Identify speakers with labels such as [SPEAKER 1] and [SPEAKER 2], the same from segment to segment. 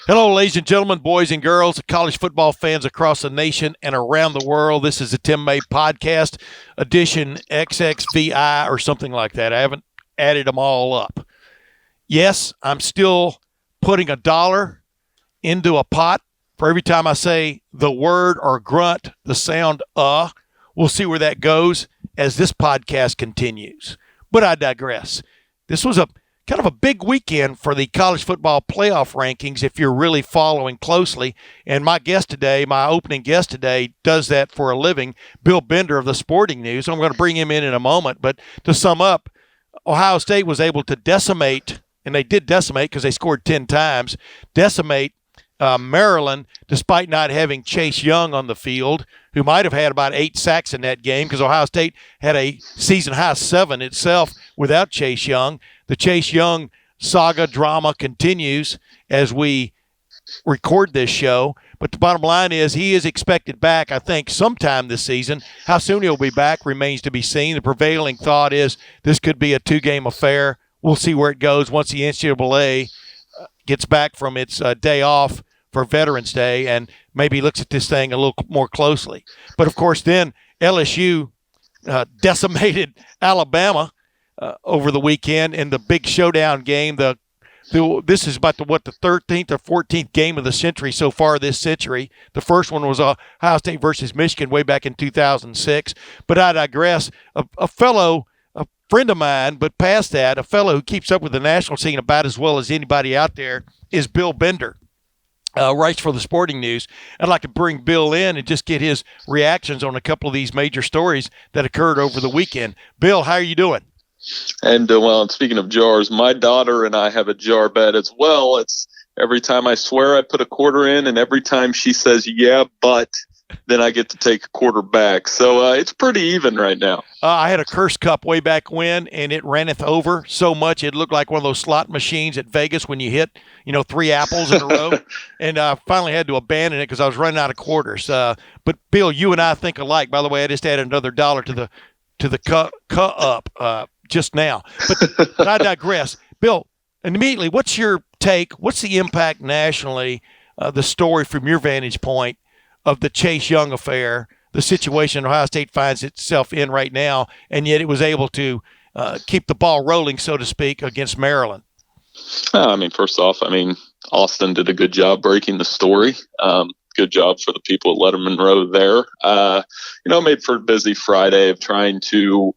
[SPEAKER 1] Hello, ladies and gentlemen, boys and girls, college football fans across the nation and around the world. This is the Tim May Podcast, edition XXVI or something like that. I haven't added them all up. Yes, I'm still putting $1 into a pot for every time I say the word or grunt the sound We'll see where that goes as this podcast continues. But I digress. This was a kind of a big weekend for the college football playoff rankings if you're really following closely. And my opening guest today, does that for a living, Bill Bender of the Sporting News. I'm going to bring him in a moment. But to sum up, Ohio State was able to decimate, and they did decimate because they scored 10 times, Maryland, despite not having Chase Young on the field, who might have had about 8 sacks in that game because Ohio State had a season-high 7 itself without Chase Young. The Chase Young saga drama continues as we record this show. But the bottom line is he is expected back, I think, sometime this season. How soon he'll be back remains to be seen. The prevailing thought is this could be a 2-game affair. We'll see where it goes once the NCAA gets back from its day off for Veterans Day and maybe looks at this thing a little more closely. But, of course, then LSU decimated Alabama over the weekend in the big showdown game. This is about the 13th or 14th game of the century so far this century. The first one was Ohio State versus Michigan way back in 2006. But I digress. A friend of mine, but past that, a fellow who keeps up with the national scene about as well as anybody out there is Bill Bender. Writes for the Sporting News. I'd like to bring Bill in and just get his reactions on a couple of these major stories that occurred over the weekend. Bill, how are you doing?
[SPEAKER 2] And speaking of jars, my daughter and I have a jar bet as well. It's every time I swear I put a quarter in, and every time she says, yeah, but then I get to take a quarter back. So it's pretty even right now.
[SPEAKER 1] I had a curse cup way back when, and it ranneth over so much it looked like one of those slot machines at Vegas when you hit, 3 apples in a row. And I finally had to abandon it because I was running out of quarters. But Bill, you and I think alike. By the way, I just added another $1 to the up just now. But I digress. Bill, immediately, what's your take? What's the impact nationally, the story from your vantage point of the Chase Young affair, the situation Ohio State finds itself in right now, and yet it was able to keep the ball rolling, so to speak, against Maryland?
[SPEAKER 2] First off, Austin did a good job breaking the story. Good job for the people at Lettermen Row there. Made for a busy Friday of trying to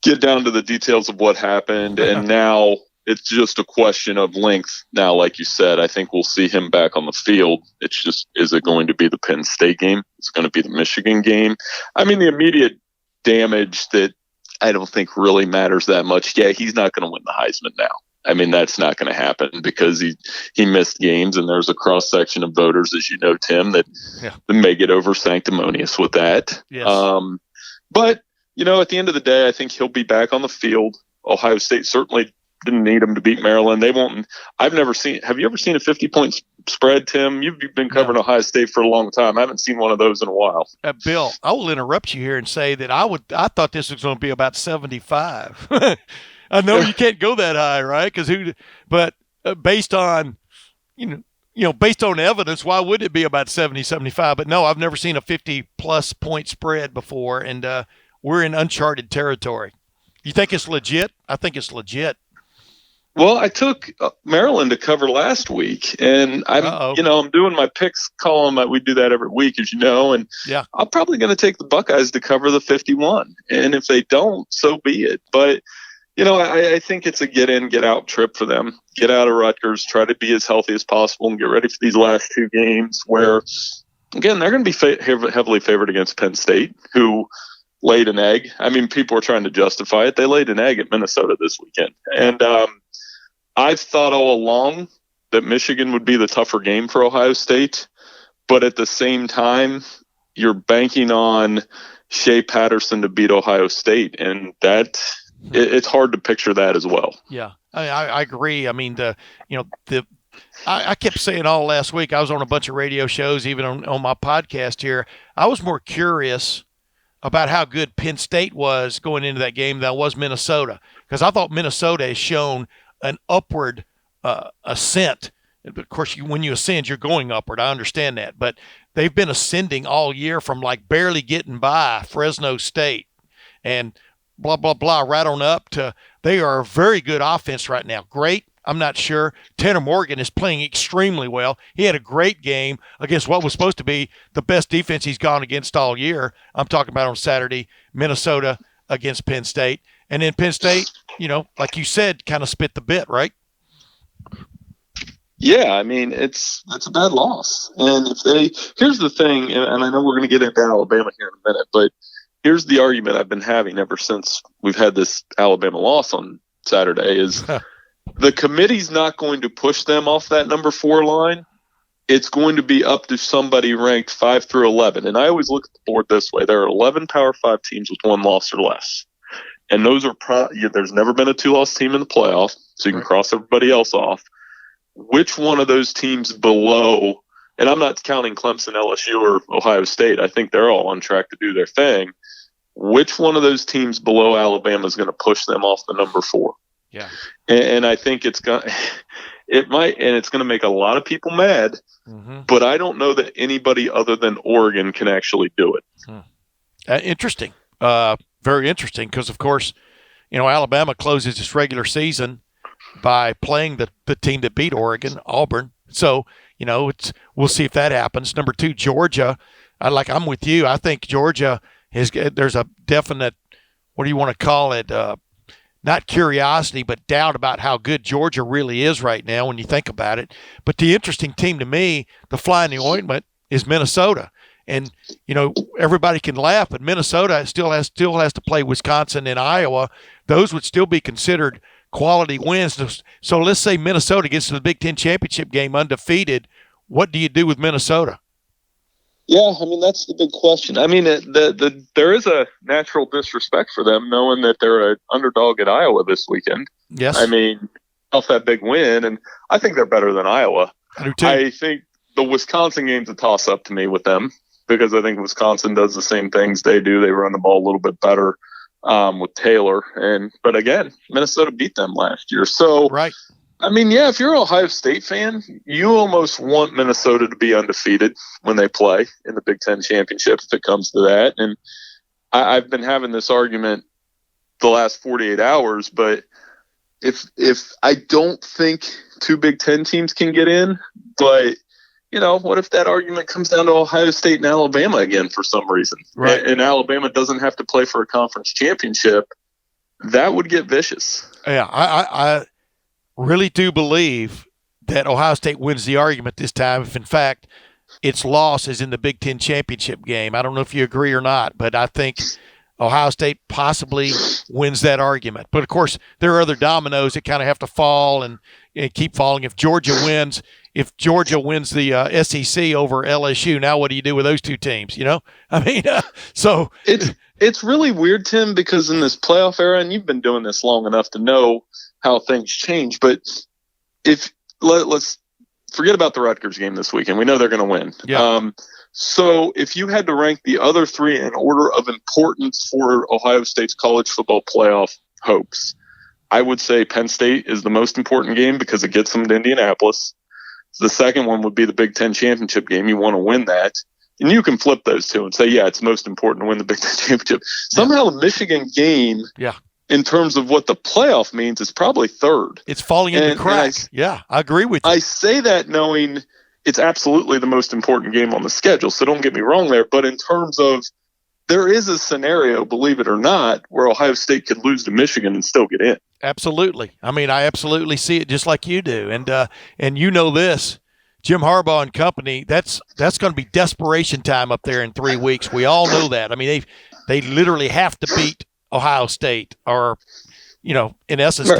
[SPEAKER 2] get down to the details of what happened, and now it's just a question of length. Now, like you said, I think we'll see him back on the field. It's just, is it going to be the Penn State game? It's going to be the Michigan game. The immediate damage that I don't think really matters that much. Yeah, he's not going to win the Heisman now. That's not going to happen because he missed games, and there's a cross-section of voters, as you know, Tim, that may get over sanctimonious with that.
[SPEAKER 1] Yes.
[SPEAKER 2] But, at the end of the day, I think he'll be back on the field. Ohio State certainly didn't need him to beat Maryland. They won't. Have you ever seen a 50-point spread, Tim? You've been covering Ohio State for a long time. I haven't seen one of those in a while.
[SPEAKER 1] Bill, I will interrupt you here and say that I thought this was going to be about 75. I know you can't go that high, right? But based on, based on evidence, why would it be about 70, 75? But no, I've never seen a 50-plus point spread before, and we're in uncharted territory. You think it's legit? I think it's legit.
[SPEAKER 2] Well, I took Maryland to cover last week, and I'm doing my picks column. We do that every week, as you know, and I'm probably going to take the Buckeyes to cover the 51. And if they don't, so be it. But, I think it's a get in, get out trip for them. Get out of Rutgers, try to be as healthy as possible, and get ready for these last 2 games where, again, they're going to be heavily favored against Penn State, who laid an egg. People are trying to justify it. They laid an egg at Minnesota this weekend. And I've thought all along that Michigan would be the tougher game for Ohio State, but at the same time, you're banking on Shea Patterson to beat Ohio State, and it's hard to picture that as well.
[SPEAKER 1] Yeah, I agree. I kept saying all last week, I was on a bunch of radio shows, even on my podcast here. I was more curious about how good Penn State was going into that game than I was Minnesota, because I thought Minnesota has shown an upward ascent Of course, when you ascend, you're going upward. I understand that. But they've been ascending all year from like barely getting by Fresno State and blah, blah, blah, right on up to they are a very good offense right now. Great. I'm not sure. Tanner Morgan is playing extremely well. He had a great game against what was supposed to be the best defense he's gone against all year. I'm talking about on Saturday, Minnesota against Penn State. And then Penn State, like you said, kind of spit the bit, right?
[SPEAKER 2] Yeah, I mean, it's a bad loss. And here's the thing, and I know we're going to get into Alabama here in a minute, but here's the argument I've been having ever since we've had this Alabama loss on Saturday is the committee's not going to push them off that number 4 line. It's going to be up to somebody ranked 5 through 11. And I always look at the board this way. There are 11 Power 5 teams with 1 loss or less. And those are there's never been a 2-loss team in the playoff, so you can cross everybody else off. Which one of those teams below, and I'm not counting Clemson, LSU, or Ohio State. I think they're all on track to do their thing. Which one of those teams below Alabama is going to push them off the number 4?
[SPEAKER 1] Yeah.
[SPEAKER 2] And I think it's going to make a lot of people mad, but I don't know that anybody other than Oregon can actually do it.
[SPEAKER 1] Interesting. Very interesting because, of course, Alabama closes its regular season by playing the team that beat Oregon, Auburn. So, we'll see if that happens. Number 2, Georgia. I'm with you. I think Georgia there's a definite, what do you want to call it? Not curiosity, but doubt about how good Georgia really is right now when you think about it. But the interesting team to me, the fly in the ointment, is Minnesota. And, everybody can laugh, but Minnesota still has to play Wisconsin and Iowa. Those would still be considered quality wins. So let's say Minnesota gets to the Big Ten championship game undefeated. What do you do with Minnesota?
[SPEAKER 2] Yeah, I mean, that's the big question. I mean, there is a natural disrespect for them knowing that they're an underdog at Iowa this weekend.
[SPEAKER 1] Yes.
[SPEAKER 2] I mean, off that big win, and I think they're better than Iowa.
[SPEAKER 1] I do too.
[SPEAKER 2] I think the Wisconsin game's a toss-up to me with them because I think Wisconsin does the same things they do. They run the ball a little bit better with Taylor. But again, Minnesota beat them last year. So,
[SPEAKER 1] right.
[SPEAKER 2] I mean, yeah, if you're an Ohio State fan, you almost want Minnesota to be undefeated when they play in the Big Ten championship if it comes to that. And I've been having this argument the last 48 hours, but if I don't think 2 Big Ten teams can get in, but what if that argument comes down to Ohio State and Alabama again for some reason?
[SPEAKER 1] Right.
[SPEAKER 2] And Alabama doesn't have to play for a conference championship. That would get vicious.
[SPEAKER 1] Yeah, I really do believe that Ohio State wins the argument this time if, in fact, its loss is in the Big Ten championship game. I don't know if you agree or not, but I think Ohio State possibly wins that argument. But, of course, there are other dominoes that kind of have to fall and keep falling. If Georgia wins the SEC over LSU, now what do you do with those 2 teams? I mean, so
[SPEAKER 2] it's really weird, Tim, because in this playoff era, and you've been doing this long enough to know how things change, but let's forget about the Rutgers game this weekend. We know they're going to win.
[SPEAKER 1] Yeah.
[SPEAKER 2] So if you had to rank the other 3 in order of importance for Ohio State's college football playoff hopes, I would say Penn State is the most important game because it gets them to Indianapolis. The second one would be the Big Ten championship game. You want to win that. And you can flip those 2 and say, yeah, it's most important to win the Big Ten championship. Somehow the Michigan game, in terms of what the playoff means, is probably 3rd.
[SPEAKER 1] It's falling into cracks. I agree with you.
[SPEAKER 2] I say that knowing it's absolutely the most important game on the schedule, so don't get me wrong there. But in terms of there is a scenario, believe it or not, where Ohio State could lose to Michigan and still get in.
[SPEAKER 1] Absolutely. I mean, I absolutely see it just like you do. And this, Jim Harbaugh and company, that's going to be desperation time up there in 3 weeks. We all know that. I mean, they literally have to beat Ohio State or, in essence,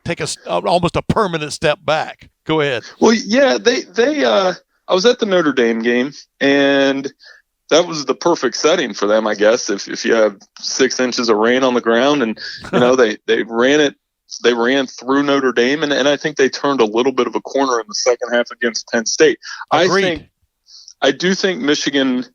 [SPEAKER 1] take almost a permanent step back. Go ahead.
[SPEAKER 2] Well, yeah, I was at the Notre Dame game, and that was the perfect setting for them, I guess. If you have 6 inches of rain on the ground, and they ran through Notre Dame, and I think they turned a little bit of a corner in the second half against Penn State.
[SPEAKER 1] Agreed.
[SPEAKER 2] I do think Michigan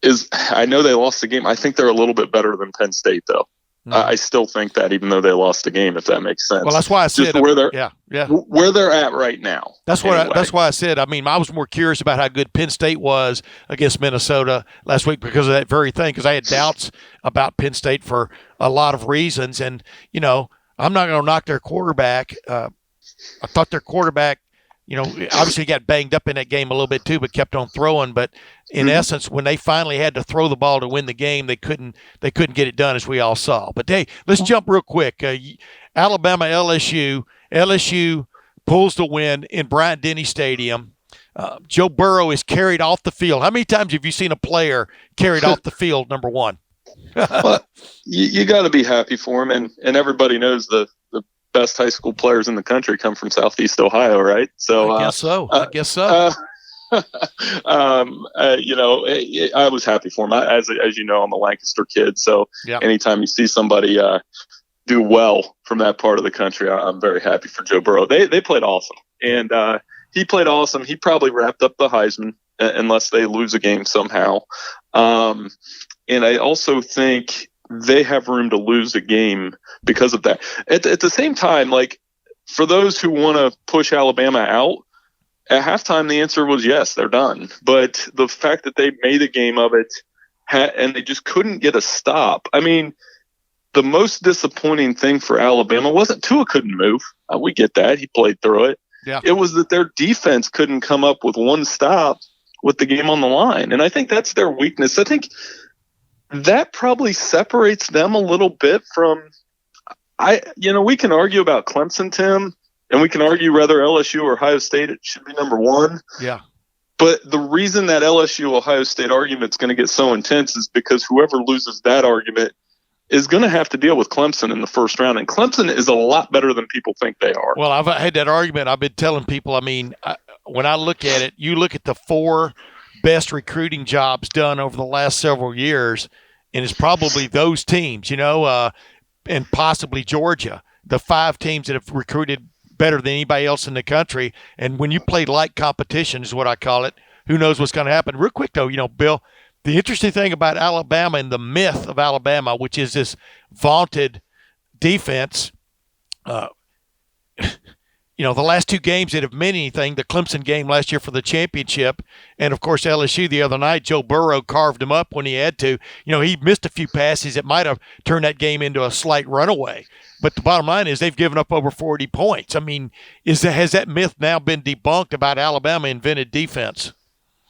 [SPEAKER 2] is. I know they lost the game. I think they're a little bit better than Penn State, though. I still think that, even though they lost the game, if that makes sense.
[SPEAKER 1] Well, that's why I said
[SPEAKER 2] just where they're at right now.
[SPEAKER 1] That's why I said. I mean, I was more curious about how good Penn State was against Minnesota last week because of that very thing. Because I had doubts about Penn State for a lot of reasons, and I'm not going to knock their quarterback. I thought their quarterback, obviously got banged up in that game a little bit too, but kept on throwing. But in essence, when they finally had to throw the ball to win the game, they couldn't get it done, as we all saw. But hey, let's jump real quick. Alabama, LSU. LSU pulls the win in Bryant-Denny Stadium. Joe Burrow is carried off the field. How many times have you seen a player carried off the field, number one?
[SPEAKER 2] Well, you got to be happy for him, and everybody knows the best high school players in the country come from Southeast Ohio, right? So
[SPEAKER 1] I guess so.
[SPEAKER 2] I was happy for him. As you know, I'm a Lancaster kid, so anytime you see somebody do well from that part of the country, I'm very happy for Joe Burrow. They played awesome, and he played awesome. He probably wrapped up the Heisman unless they lose a game somehow. And I also think they have room to lose a game because of that. At the same time, like, for those who want to push Alabama out, at halftime the answer was yes, they're done. But the fact that they made a game of it and they just couldn't get a stop. I mean, the most disappointing thing for Alabama wasn't Tua couldn't move. We get that. He played through it. Yeah. It was that their defense couldn't come up with one stop with the game on the line. And I think that's their weakness. I think that probably separates them a little bit from we can argue about Clemson, Tim, and we can argue whether LSU or Ohio State it should be number one.
[SPEAKER 1] Yeah.
[SPEAKER 2] But the reason that LSU-Ohio State argument is going to get so intense is because whoever loses that argument is going to have to deal with Clemson in the first round. And Clemson is a lot better than people think they are.
[SPEAKER 1] Well, I've had that argument. I've been telling people, I mean, when I look at it, you look at the 4 best recruiting jobs done over the last several years, and it's probably those teams, and possibly Georgia, the 5 teams that have recruited better than anybody else in the country. And when you play like competition is what I call it, who knows what's going to happen. Real quick, though, Bill, the interesting thing about Alabama and the myth of Alabama, which is this vaunted defense, the last 2 games that have meant anything, the Clemson game last year for the championship, and, of course, LSU the other night, Joe Burrow carved him up when he had to. He missed a few passes that might have turned that game into a slight runaway. But the bottom line is they've given up over 40 points. I mean, has that myth now been debunked about Alabama invented defense?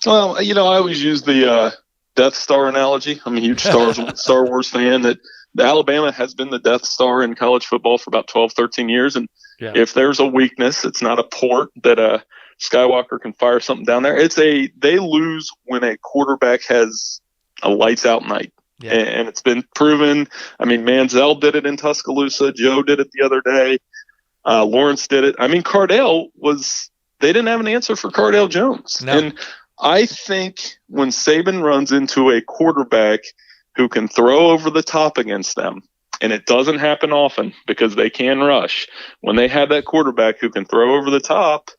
[SPEAKER 2] Well, I always use the Death Star analogy. I'm a huge Star Wars fan. That Alabama has been the Death Star in college football for about 12, 13 years. And if there's a weakness, it's not a port that Skywalker can fire something down there. They lose when a quarterback has a lights out night. Yeah. And it's been proven. I mean, Manziel did it in Tuscaloosa. Joe did it the other day. Lawrence did it. I mean, they didn't have an answer for Cardale Jones. No. And I think when Saban runs into a quarterback who can throw over the top against them, and it doesn't happen often because they can rush, when they have that quarterback who can throw over the top,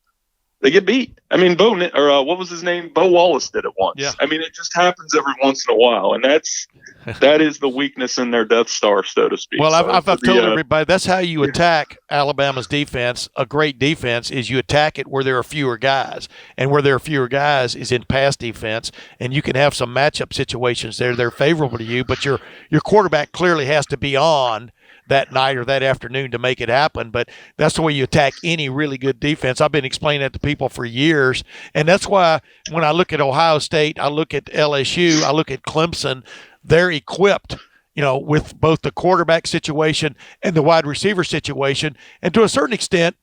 [SPEAKER 2] they get beat. I mean, what was his name? Bo Wallace did it once. Yeah. I mean, it just happens every once in a while, and that is the weakness in their Death Star, so to speak.
[SPEAKER 1] Well, I've told everybody that's how you attack Alabama's defense. A great defense is you attack it where there are fewer guys, and where there are fewer guys is in pass defense, and you can have some matchup situations there. They're favorable to you, but your quarterback clearly has to be on that night or that afternoon to make it happen. But that's the way you attack any really good defense. I've been explaining that to people for years. And that's why when I look at Ohio State, I look at LSU, I look at Clemson, they're equipped, with both the quarterback situation and the wide receiver situation. And to a certain extent,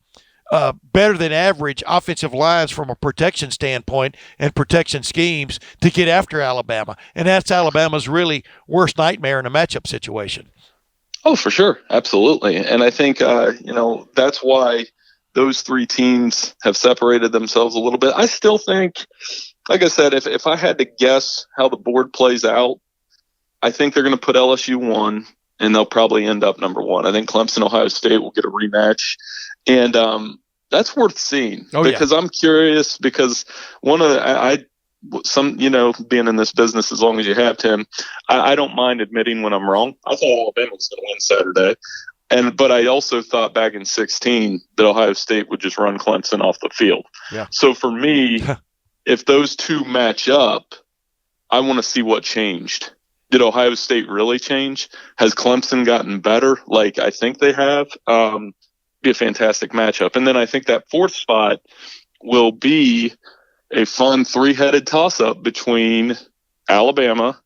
[SPEAKER 1] better than average offensive lines from a protection standpoint and protection schemes to get after Alabama. And that's Alabama's really worst nightmare in a matchup situation.
[SPEAKER 2] Oh, for sure. Absolutely. And I think, that's why those 3 teams have separated themselves a little bit. I still think, like I said, if I had to guess how the board plays out, I think they're going to put LSU 1, and they'll probably end up number 1. I think Clemson, Ohio State will get a rematch. And that's worth seeing because I'm curious because being in this business as long as you have, Tim, I don't mind admitting when I'm wrong. I thought Alabama was going to win Saturday. But I also thought back in 2016 that Ohio State would just run Clemson off the field.
[SPEAKER 1] Yeah.
[SPEAKER 2] So for me, if those two match up, I want to see what changed. Did Ohio State really change? Has Clemson gotten better like I think they have? Be a fantastic matchup. And then I think that fourth spot will be a fun three-headed toss-up between Alabama,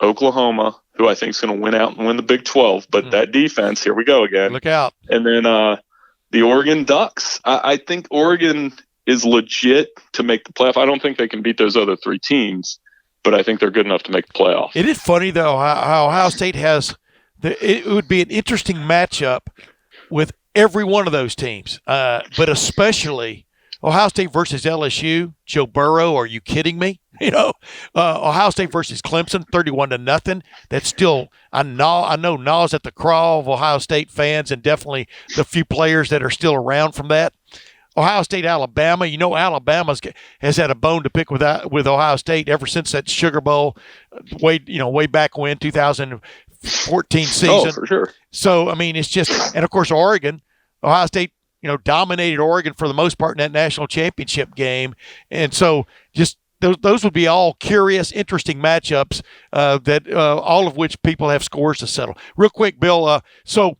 [SPEAKER 2] Oklahoma, who I think is going to win out and win the Big 12. But that defense, here we go again.
[SPEAKER 1] Look out.
[SPEAKER 2] And then the Oregon Ducks. I think Oregon is legit to make the playoff. I don't think they can beat those other three teams, but I think they're good enough to make the playoff.
[SPEAKER 1] It is funny, though, how Ohio State has it would be an interesting matchup with every one of those teams, but especially Ohio State versus LSU. Joe Burrow, are you kidding me? Ohio State versus Clemson, 31-0. That's still I know gnaws at the craw of Ohio State fans and definitely the few players that are still around from that. Ohio State, Alabama. Alabama has had a bone to pick with Ohio State ever since that Sugar Bowl, way back when 2014 season.
[SPEAKER 2] Oh, for sure.
[SPEAKER 1] So it's just, and of course Oregon, Ohio State, dominated Oregon for the most part in that national championship game, and so just those would be all curious, interesting matchups that all of which people have scores to settle. Real quick, Bill. So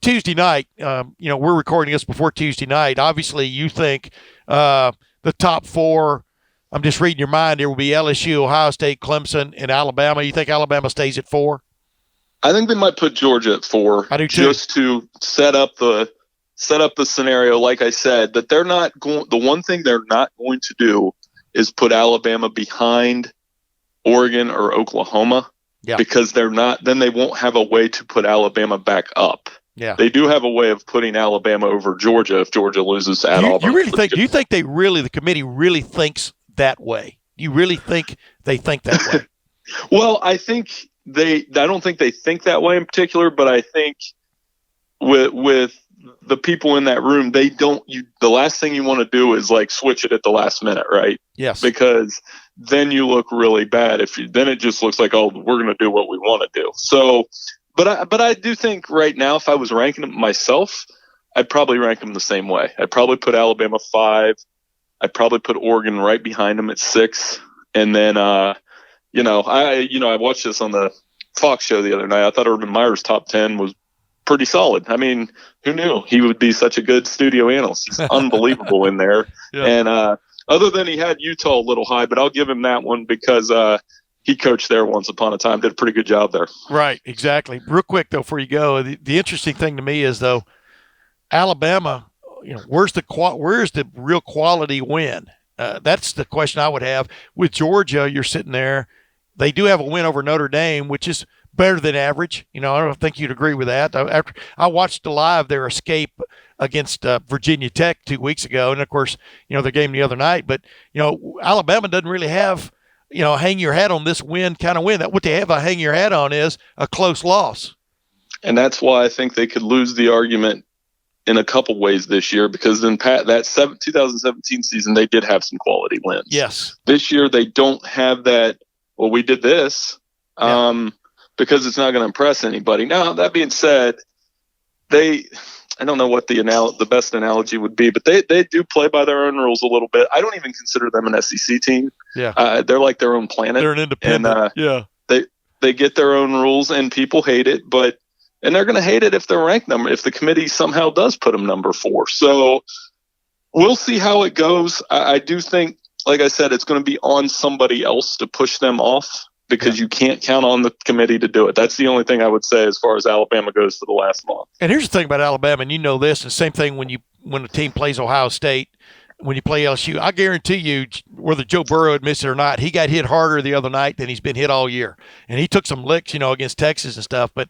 [SPEAKER 1] Tuesday night, we're recording this before Tuesday night. Obviously, you think the top four, I'm just reading your mind, there will be LSU, Ohio State, Clemson, and Alabama. You think Alabama stays at 4?
[SPEAKER 2] I think they might put Georgia at 4.
[SPEAKER 1] I do too.
[SPEAKER 2] Just to set up the scenario, like I said, that they're not going. The one thing they're not going to do is put Alabama behind Oregon or Oklahoma, because they're not. Then they won't have a way to put Alabama back up.
[SPEAKER 1] Yeah,
[SPEAKER 2] they do have a way of putting Alabama over Georgia if Georgia loses at Auburn.
[SPEAKER 1] You really think? Do you think the committee really thinks that way? Do you really think they think that way?
[SPEAKER 2] Well, I think I don't think they think that way in particular, but I think with the people in that room, they don't. The last thing you want to do is like switch it at the last minute, right?
[SPEAKER 1] Yes.
[SPEAKER 2] Because then you look really bad. Then it just looks like, oh, we're going to do what we want to do. So. But I do think right now, if I was ranking them myself, I'd probably rank them the same way. I'd probably put Alabama 5. I'd probably put Oregon right behind them at 6. And then, I watched this on the Fox show the other night. I thought Urban Meyer's top 10 was pretty solid. I mean, who knew he would be such a good studio analyst? He's unbelievable in there. Yeah. And other than he had Utah a little high, but I'll give him that one because he coached there once upon a time, did a pretty good job there.
[SPEAKER 1] Right, exactly. Real quick, though, before you go, the interesting thing to me is, though, Alabama, where's the real quality win? That's the question I would have. With Georgia, you're sitting there. They do have a win over Notre Dame, which is better than average. I don't think you'd agree with that. After I watched live their escape against Virginia Tech 2 weeks ago, and, of course, their game the other night. But, Alabama doesn't really have – hang your hat on this win kind of win. That what they have a hang your hat on is a close loss.
[SPEAKER 2] And that's why I think they could lose the argument in a couple ways this year, because in that 2017 season, they did have some quality wins.
[SPEAKER 1] Yes.
[SPEAKER 2] This year, they don't have that, well, we did this, because it's not going to impress anybody. Now, that being said, I don't know what the best analogy would be, but they do play by their own rules a little bit. I don't even consider them an SEC team.
[SPEAKER 1] Yeah,
[SPEAKER 2] they're like their own planet.
[SPEAKER 1] They're an independent.
[SPEAKER 2] And, they get their own rules, and people hate it, and they're going to hate it if they're ranked if the committee somehow does put them number 4. So we'll see how it goes. I do think, like I said, it's going to be on somebody else to push them off, because you can't count on the committee to do it. That's the only thing I would say as far as Alabama goes for the last month.
[SPEAKER 1] And here's the thing about Alabama, and this, and same thing when a team plays Ohio State, when you play LSU, I guarantee you, whether Joe Burrow admits it or not, he got hit harder the other night than he's been hit all year. And he took some licks, against Texas and stuff, but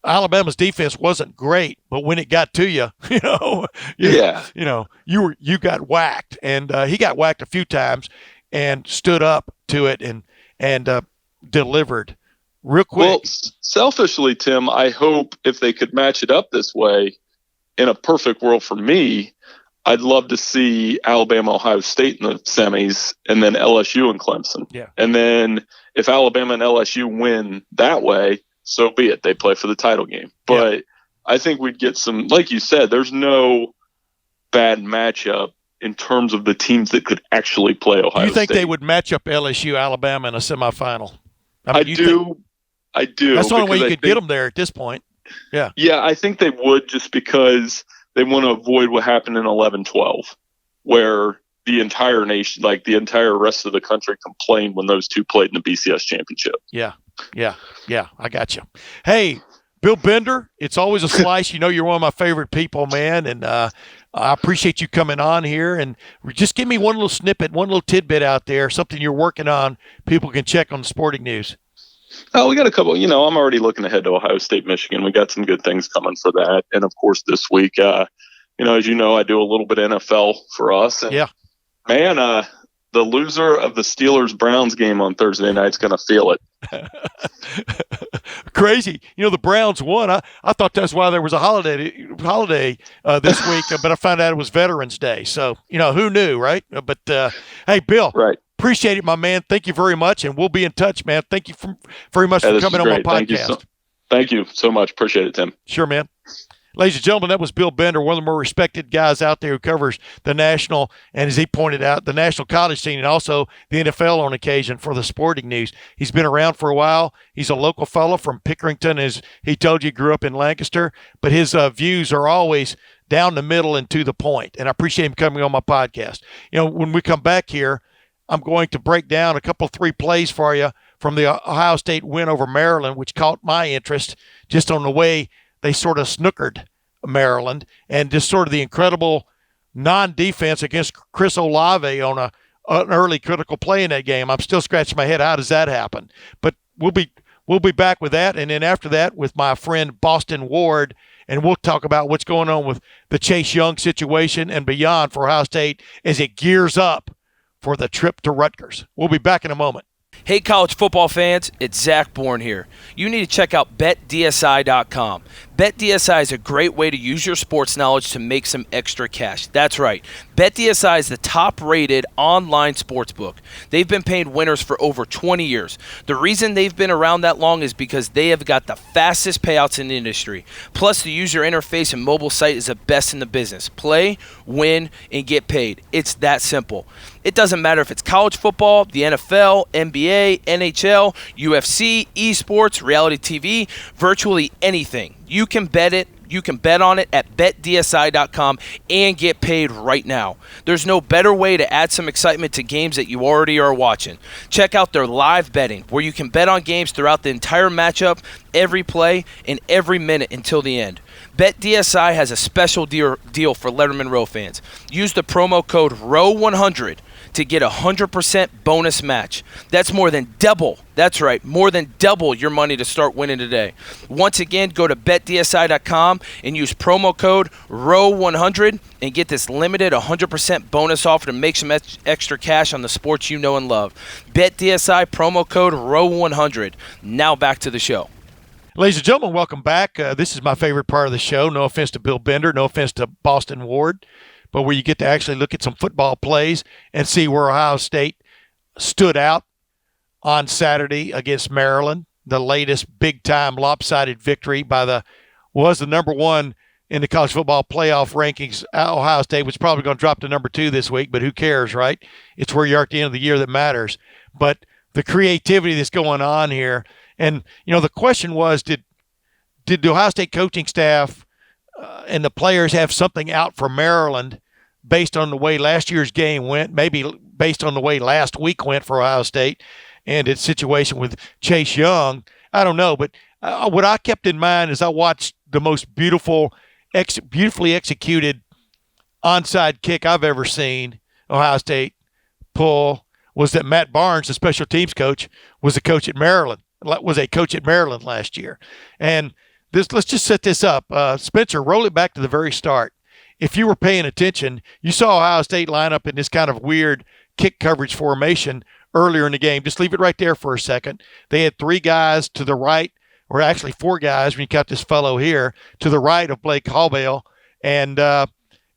[SPEAKER 1] Alabama's defense wasn't great, but when it got to you, you got whacked, and he got whacked a few times and stood up to it and delivered. Real quick.
[SPEAKER 2] Well, selfishly, Tim, I hope if they could match it up this way, in a perfect world for me, I'd love to see Alabama, Ohio State in the semis, and then LSU and Clemson.
[SPEAKER 1] Yeah.
[SPEAKER 2] And then if Alabama and LSU win that way, so be it. They play for the title game. But I think we'd get some, like you said, there's no bad matchup in terms of the teams that could actually play Ohio State.
[SPEAKER 1] You think they would match up LSU, Alabama in a semifinal?
[SPEAKER 2] I do.
[SPEAKER 1] That's the only way you could get them there at this point. Yeah.
[SPEAKER 2] Yeah, I think they would, just because they want to avoid what happened in 11-12, where the entire nation, like the entire rest of the country, complained when those two played in the BCS championship.
[SPEAKER 1] Yeah. I got you. Hey, Bill Bender, it's always a slice. You know, you're one of my favorite people, man, and I appreciate you coming on here. And just give me one little snippet, one little tidbit out there, something you're working on, people can check on the Sporting News.
[SPEAKER 2] Oh, we got a couple. I'm already looking ahead to Ohio State, Michigan. We got some good things coming for that. And, of course, this week, as you know, I do a little bit of NFL for us. And, man, the loser of the Steelers-Browns game on Thursday night is going to feel it.
[SPEAKER 1] Crazy. The Browns won. I thought that's why there was a holiday this week, but I found out it was Veterans Day. So, who knew, right? But, hey, Bill.
[SPEAKER 2] Right.
[SPEAKER 1] Appreciate it, my man. Thank you very much, and we'll be in touch, man. Thank you very much for coming on my podcast.
[SPEAKER 2] Thank you so much. Appreciate it, Tim.
[SPEAKER 1] Sure, man. Ladies and gentlemen, that was Bill Bender, one of the more respected guys out there who covers the national, and as he pointed out, the national college scene and also the NFL on occasion for the Sporting News. He's been around for a while. He's a local fellow from Pickerington, as he told you, grew up in Lancaster, but his views are always down the middle and to the point, and I appreciate him coming on my podcast. When we come back here, I'm going to break down a couple, 3 plays for you from the Ohio State win over Maryland, which caught my interest just on the way they sort of snookered Maryland and just sort of the incredible non-defense against Chris Olave on an early critical play in that game. I'm still scratching my head. How does that happen? But we'll be back with that, and then after that with my friend Boston Ward, and we'll talk about what's going on with the Chase Young situation and beyond for Ohio State as it gears up for the trip to Rutgers. We'll be back in a moment.
[SPEAKER 3] Hey, college football fans, it's Zach Bourne here. You need to check out BetDSI.com. BetDSI is a great way to use your sports knowledge to make some extra cash. That's right. BetDSI is the top-rated online sportsbook. They've been paying winners for over 20 years. The reason they've been around that long is because they have got the fastest payouts in the industry. Plus, the user interface and mobile site is the best in the business. Play, win, and get paid. It's that simple. It doesn't matter if it's college football, the NFL, NBA, NHL, UFC, esports, reality TV, virtually anything. You can bet it. You can bet on it at betdsi.com and get paid right now. There's no better way to add some excitement to games that you already are watching. Check out their live betting, where you can bet on games throughout the entire matchup, every play, and every minute until the end. BetDSI has a special deal for Lettermen Row fans. Use the promo code ROW100 to get a 100% bonus match. That's more than double. That's right, more than double your money to start winning today. Once again, go to betdsi.com and use promo code ROW100 and get this limited 100% bonus offer to make some extra cash on the sports you know and love. BetDSI promo code ROW100. Now back to the show.
[SPEAKER 1] Ladies and gentlemen, welcome back. This is my favorite part of the show. No offense to Bill Bender, no offense to Boston Ward, but where you get to actually look at some football plays and see where Ohio State stood out on Saturday against Maryland. The latest big-time lopsided victory was the number 1 in the college football playoff rankings. Ohio State was probably going to drop to number 2 this week, but who cares, right? It's where you are at the end of the year that matters. But the creativity that's going on here, and, the question was, did the Ohio State coaching staff and the players have something out for Maryland based on the way last year's game went, maybe based on the way last week went for Ohio State and its situation with Chase Young? I don't know, but what I kept in mind as I watched the most beautifully executed onside kick I've ever seen Ohio State pull was that Matt Barnes, the special teams coach, was a coach at Maryland last year. And let's just set this up. Spencer, roll it back to the very start. If you were paying attention, you saw Ohio State line up in this kind of weird kick coverage formation earlier in the game. Just leave it right there for a second. They had 3 guys to the right, or actually 4 guys when you count this fellow here, to the right of Blake Hallbale. And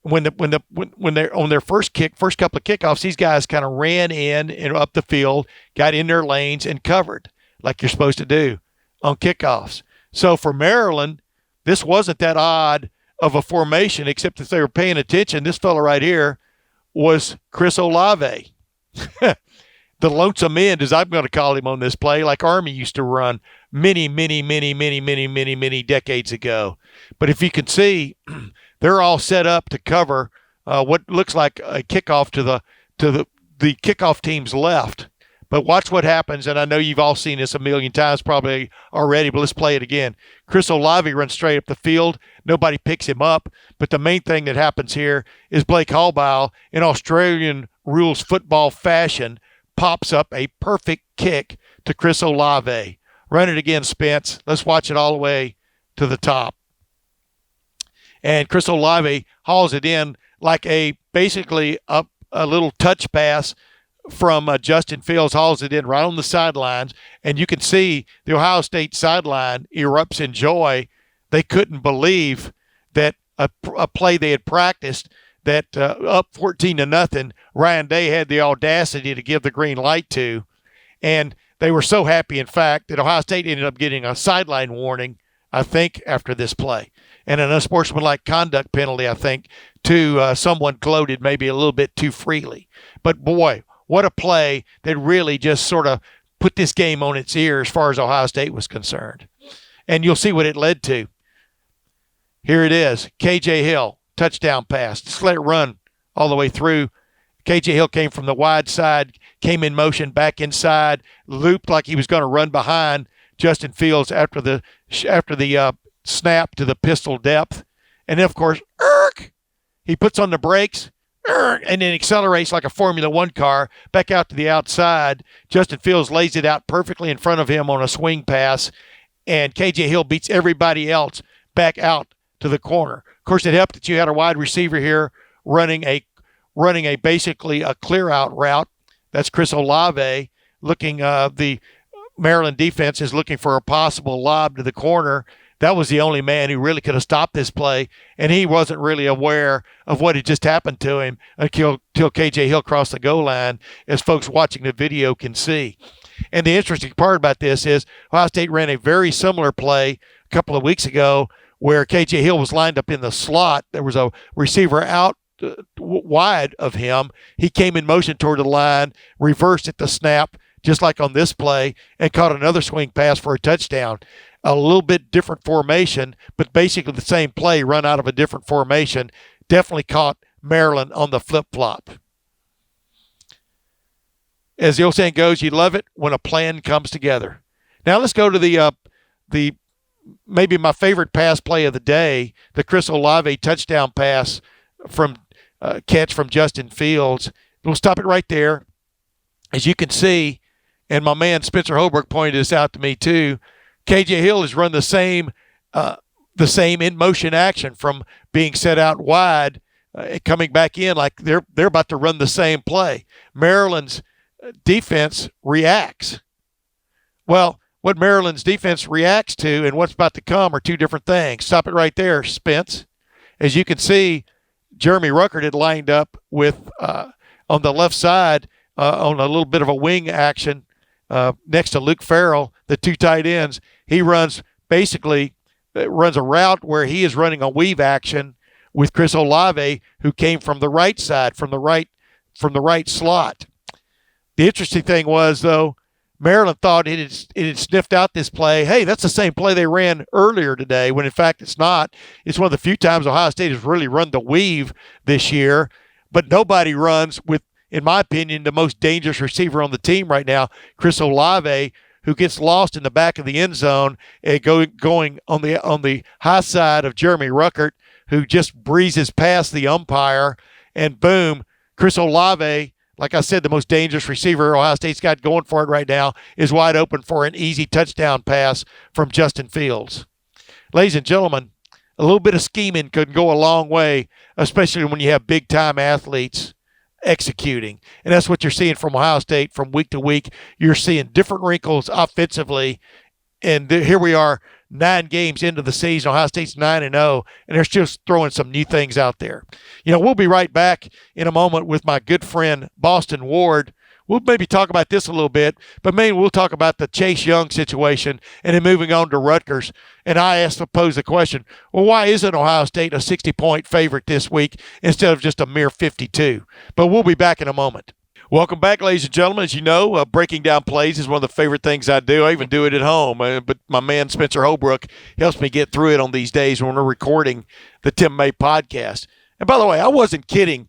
[SPEAKER 1] when they're on their first couple of kickoffs, these guys kind of ran in and up the field, got in their lanes and covered like you're supposed to do on kickoffs. So for Maryland, this wasn't that odd of a formation, except if they were paying attention. This fellow right here was Chris Olave, the lonesome end, as I'm going to call him on this play, like Army used to run many decades ago. But if you can see, they're all set up to cover what looks like a kickoff to the kickoff team's left. But watch what happens, and I know you've all seen this a million times probably already, but let's play it again. Chris Olave runs straight up the field. Nobody picks him up. But the main thing that happens here is Blake Hallbaugh, in Australian rules football fashion, pops up a perfect kick to Chris Olave. Run it again, Spence. Let's watch it all the way to the top. And Chris Olave hauls it in like basically a little touch pass from Justin Fields, hauls it in right on the sidelines, and you can see the Ohio State sideline erupts in joy. They couldn't believe that a play they had practiced, that up 14-0, Ryan Day had the audacity to give the green light to, and they were so happy, in fact, that Ohio State ended up getting a sideline warning, I think, after this play, and an unsportsmanlike conduct penalty, I think, to someone gloated maybe a little bit too freely. But boy, what a play that really just sort of put this game on its ear as far as Ohio State was concerned. And you'll see what it led to. Here it is. K.J. Hill, touchdown pass. Just let it run all the way through. K.J. Hill came from the wide side, came in motion back inside, looped like he was going to run behind Justin Fields after the snap to the pistol depth. And then, of course, he puts on the brakes, and then accelerates like a Formula One car back out to the outside. Justin Fields lays it out perfectly in front of him on a swing pass, and K.J. Hill beats everybody else back out to the corner. Of course, it helped that you had a wide receiver here running a basically a clear-out route. That's Chris Olave looking. The Maryland defense is looking for a possible lob to the corner. That was the only man who really could have stopped this play, and he wasn't really aware of what had just happened to him until K.J. Hill crossed the goal line, as folks watching the video can see. And the interesting part about this is Ohio State ran a very similar play a couple of weeks ago where K.J. Hill was lined up in the slot. There was a receiver out wide of him. He came in motion toward the line, reversed at the snap, just like on this play, and caught another swing pass for a touchdown. A little bit different formation, but basically the same play run out of a different formation. Definitely caught Maryland on the flip-flop. As the old saying goes, you love it when a plan comes together. Now let's go to the maybe my favorite pass play of the day, the Chris Olave touchdown pass from catch from Justin Fields. We'll stop it right there. As you can see, and my man Spencer Holbrook pointed this out to me too, K.J. Hill has run the same in motion action from being set out wide, coming back in like they're about to run the same play. Maryland's defense reacts. Well, what Maryland's defense reacts to and what's about to come are two different things. Stop it right there, Spence. As you can see, Jeremy Ruckert had lined up with on the left side on a little bit of a wing action next to Luke Farrell, the two tight ends. He runs a route where he is running a weave action with Chris Olave, who came from the right side, from the right slot. The interesting thing was, though, Maryland thought it had sniffed out this play. Hey, that's the same play they ran earlier today, when in fact it's not. It's one of the few times Ohio State has really run the weave this year, but nobody runs with, in my opinion, the most dangerous receiver on the team right now, Chris Olave, who gets lost in the back of the end zone and going on the high side of Jeremy Ruckert, who just breezes past the umpire, and boom, Chris Olave, like I said, the most dangerous receiver Ohio State's got going for it right now, is wide open for an easy touchdown pass from Justin Fields. Ladies and gentlemen, a little bit of scheming could go a long way, especially when you have big-time athletes executing. And that's what you're seeing from Ohio State from week to week. You're seeing different wrinkles offensively here we are 9 games into the season. Ohio State's 9-0, and they're just throwing some new things out there. We'll be right back in a moment with my good friend Boston Ward. We'll maybe talk about this a little bit, but mainly we'll talk about the Chase Young situation and then moving on to Rutgers. And I pose the question, well, why isn't Ohio State a 60-point favorite this week instead of just a mere 52? But we'll be back in a moment. Welcome back, ladies and gentlemen. As you know, breaking down plays is one of the favorite things I do. I even do it at home. But my man Spencer Holbrook helps me get through it on these days when we're recording the Tim May podcast. And by the way, I wasn't kidding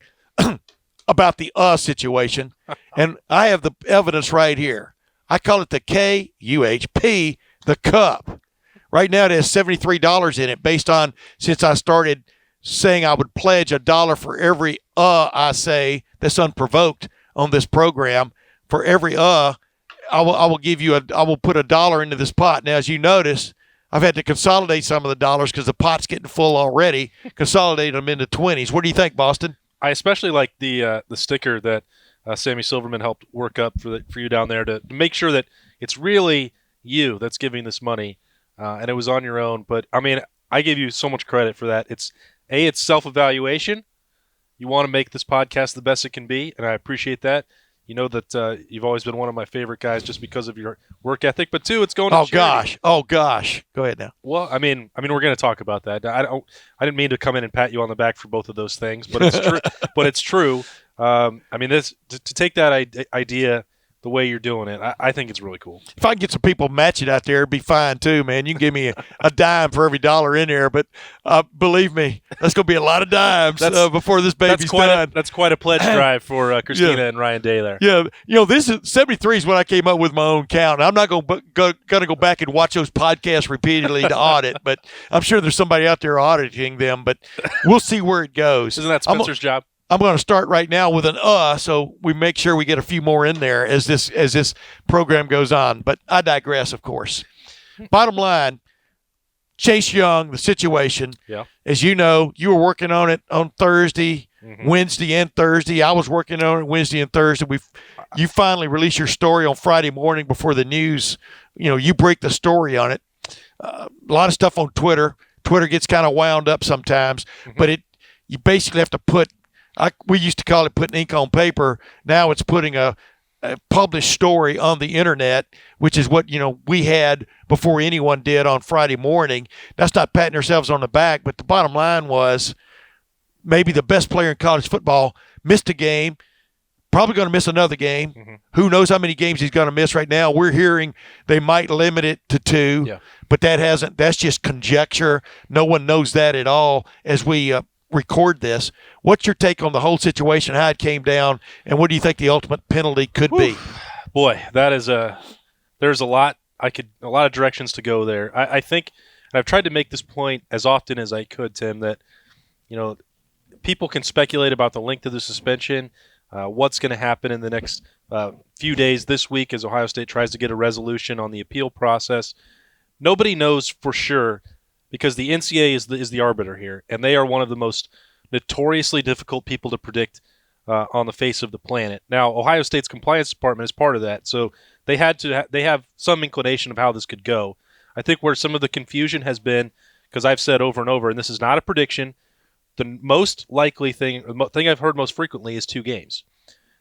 [SPEAKER 1] about the situation. And I have the evidence right here. I call it the KUHP, the cup. Right now it has $73 in it based on since I started saying I would pledge $1 for every I say that's unprovoked on this program. For every I will give you I will put $1 into this pot. Now, as you notice, I've had to consolidate some of the dollars because the pot's getting full already. Consolidate them into 20s. What do you think, Boston?
[SPEAKER 4] I especially like the sticker that Sammy Silverman helped work up for you down there to make sure that it's really you that's giving this money, and it was on your own. But I mean, I give you so much credit for that. It's self-evaluation. You want to make this podcast the best it can be, and I appreciate that. You know that you've always been one of my favorite guys just because of your work ethic. But two, it's going to charity.
[SPEAKER 1] Oh gosh, go ahead now.
[SPEAKER 4] Well, I mean, we're going to talk about that. I didn't mean to come in and pat you on the back for both of those things, but it's true. But it's true. I mean, this to take that idea the way you're doing it, I think it's really cool.
[SPEAKER 1] If I can get some people matching out there, it'd be fine too, man. You can give me a dime for every dollar in there, but believe me, that's going to be a lot of dimes before this baby's done.
[SPEAKER 4] That's quite a pledge drive for Christina and Ryan Day there.
[SPEAKER 1] Yeah, this is 73 is what I came up with my own count. I'm not going to go back and watch those podcasts repeatedly to audit, but I'm sure there's somebody out there auditing them. But we'll see where it goes.
[SPEAKER 4] Isn't that Spencer's job?
[SPEAKER 1] I'm going to start right now with an so we make sure we get a few more in there as this program goes on. But I digress, of course. Bottom line, Chase Young, the situation.
[SPEAKER 4] Yeah.
[SPEAKER 1] As you know, you were working on it on Thursday, Wednesday, and Thursday. I was working on it Wednesday and Thursday. You finally released your story on Friday morning before the news. You break the story on it. A lot of stuff on Twitter. Twitter gets kind of wound up sometimes, but you basically have to put. We used to call it putting ink on paper. Now it's putting a published story on the internet, which is what we had before anyone did on Friday morning. That's not patting ourselves on the back, but the bottom line was maybe the best player in college football missed a game, probably going to miss another game. Who knows how many games he's going to miss right now? We're hearing they might limit it to 2, but that's just conjecture. No one knows that at all as we record this. What's your take on the whole situation, how it came down, and what do you think the ultimate penalty could be?
[SPEAKER 4] Boy, that is there's a lot of directions to go there. I think, and I've tried to make this point as often as I could, Tim, that people can speculate about the length of the suspension, what's going to happen in the next few days this week as Ohio State tries to get a resolution on the appeal process. Nobody knows for sure, because the NCAA is the arbiter here, and they are one of the most notoriously difficult people to predict on the face of the planet. Now, Ohio State's compliance department is part of that, so they have some inclination of how this could go. I think where some of the confusion has been, because I've said over and over, and this is not a prediction, the most likely thing I've heard most frequently is 2 games.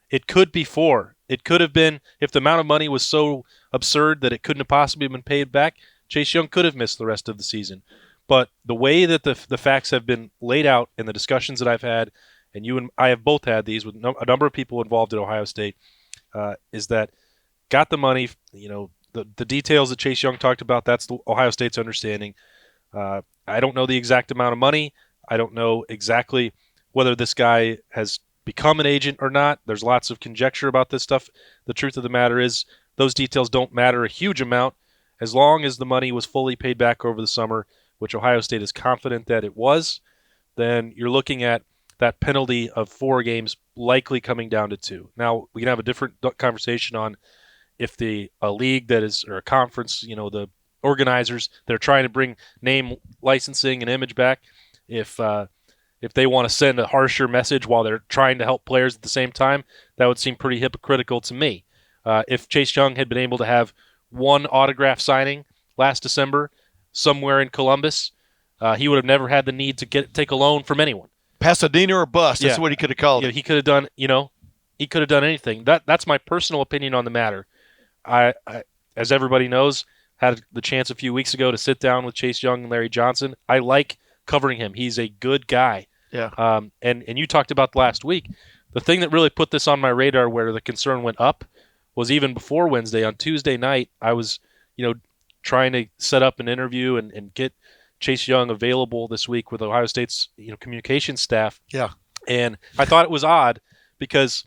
[SPEAKER 4] It could be 4. It could have been, if the amount of money was so absurd that it couldn't have possibly been paid back, Chase Young could have missed the rest of the season. But the way that the facts have been laid out in the discussions that I've had, and you and I have both had these with a number of people involved at Ohio State, is that got the money, the details that Chase Young talked about, that's the Ohio State's understanding. I don't know the exact amount of money. I don't know exactly whether this guy has become an agent or not. There's lots of conjecture about this stuff. The truth of the matter is those details don't matter a huge amount. As long as the money was fully paid back over the summer, which Ohio State is confident that it was, then you're looking at that penalty of 4 games likely coming down to 2. Now, we can have a different conversation on if a league that is, or a conference, the organizers, they're trying to bring name licensing and image back, if they want to send a harsher message while they're trying to help players at the same time, that would seem pretty hypocritical to me. If Chase Young had been able to have 1 autograph signing last December somewhere in Columbus, he would have never had the need to take a loan from anyone.
[SPEAKER 1] Pasadena or bust. That's what he could have called it.
[SPEAKER 4] He could have done, he could have done anything. That's my personal opinion on the matter. I, as everybody knows, had the chance a few weeks ago to sit down with Chase Young and Larry Johnson. I like covering him. He's a good guy.
[SPEAKER 1] Yeah.
[SPEAKER 4] And you talked about last week. The thing that really put this on my radar where the concern went up was even before Wednesday. On Tuesday night, I was, trying to set up an interview and get Chase Young available this week with Ohio State's communications staff.
[SPEAKER 1] Yeah.
[SPEAKER 4] And I thought it was odd because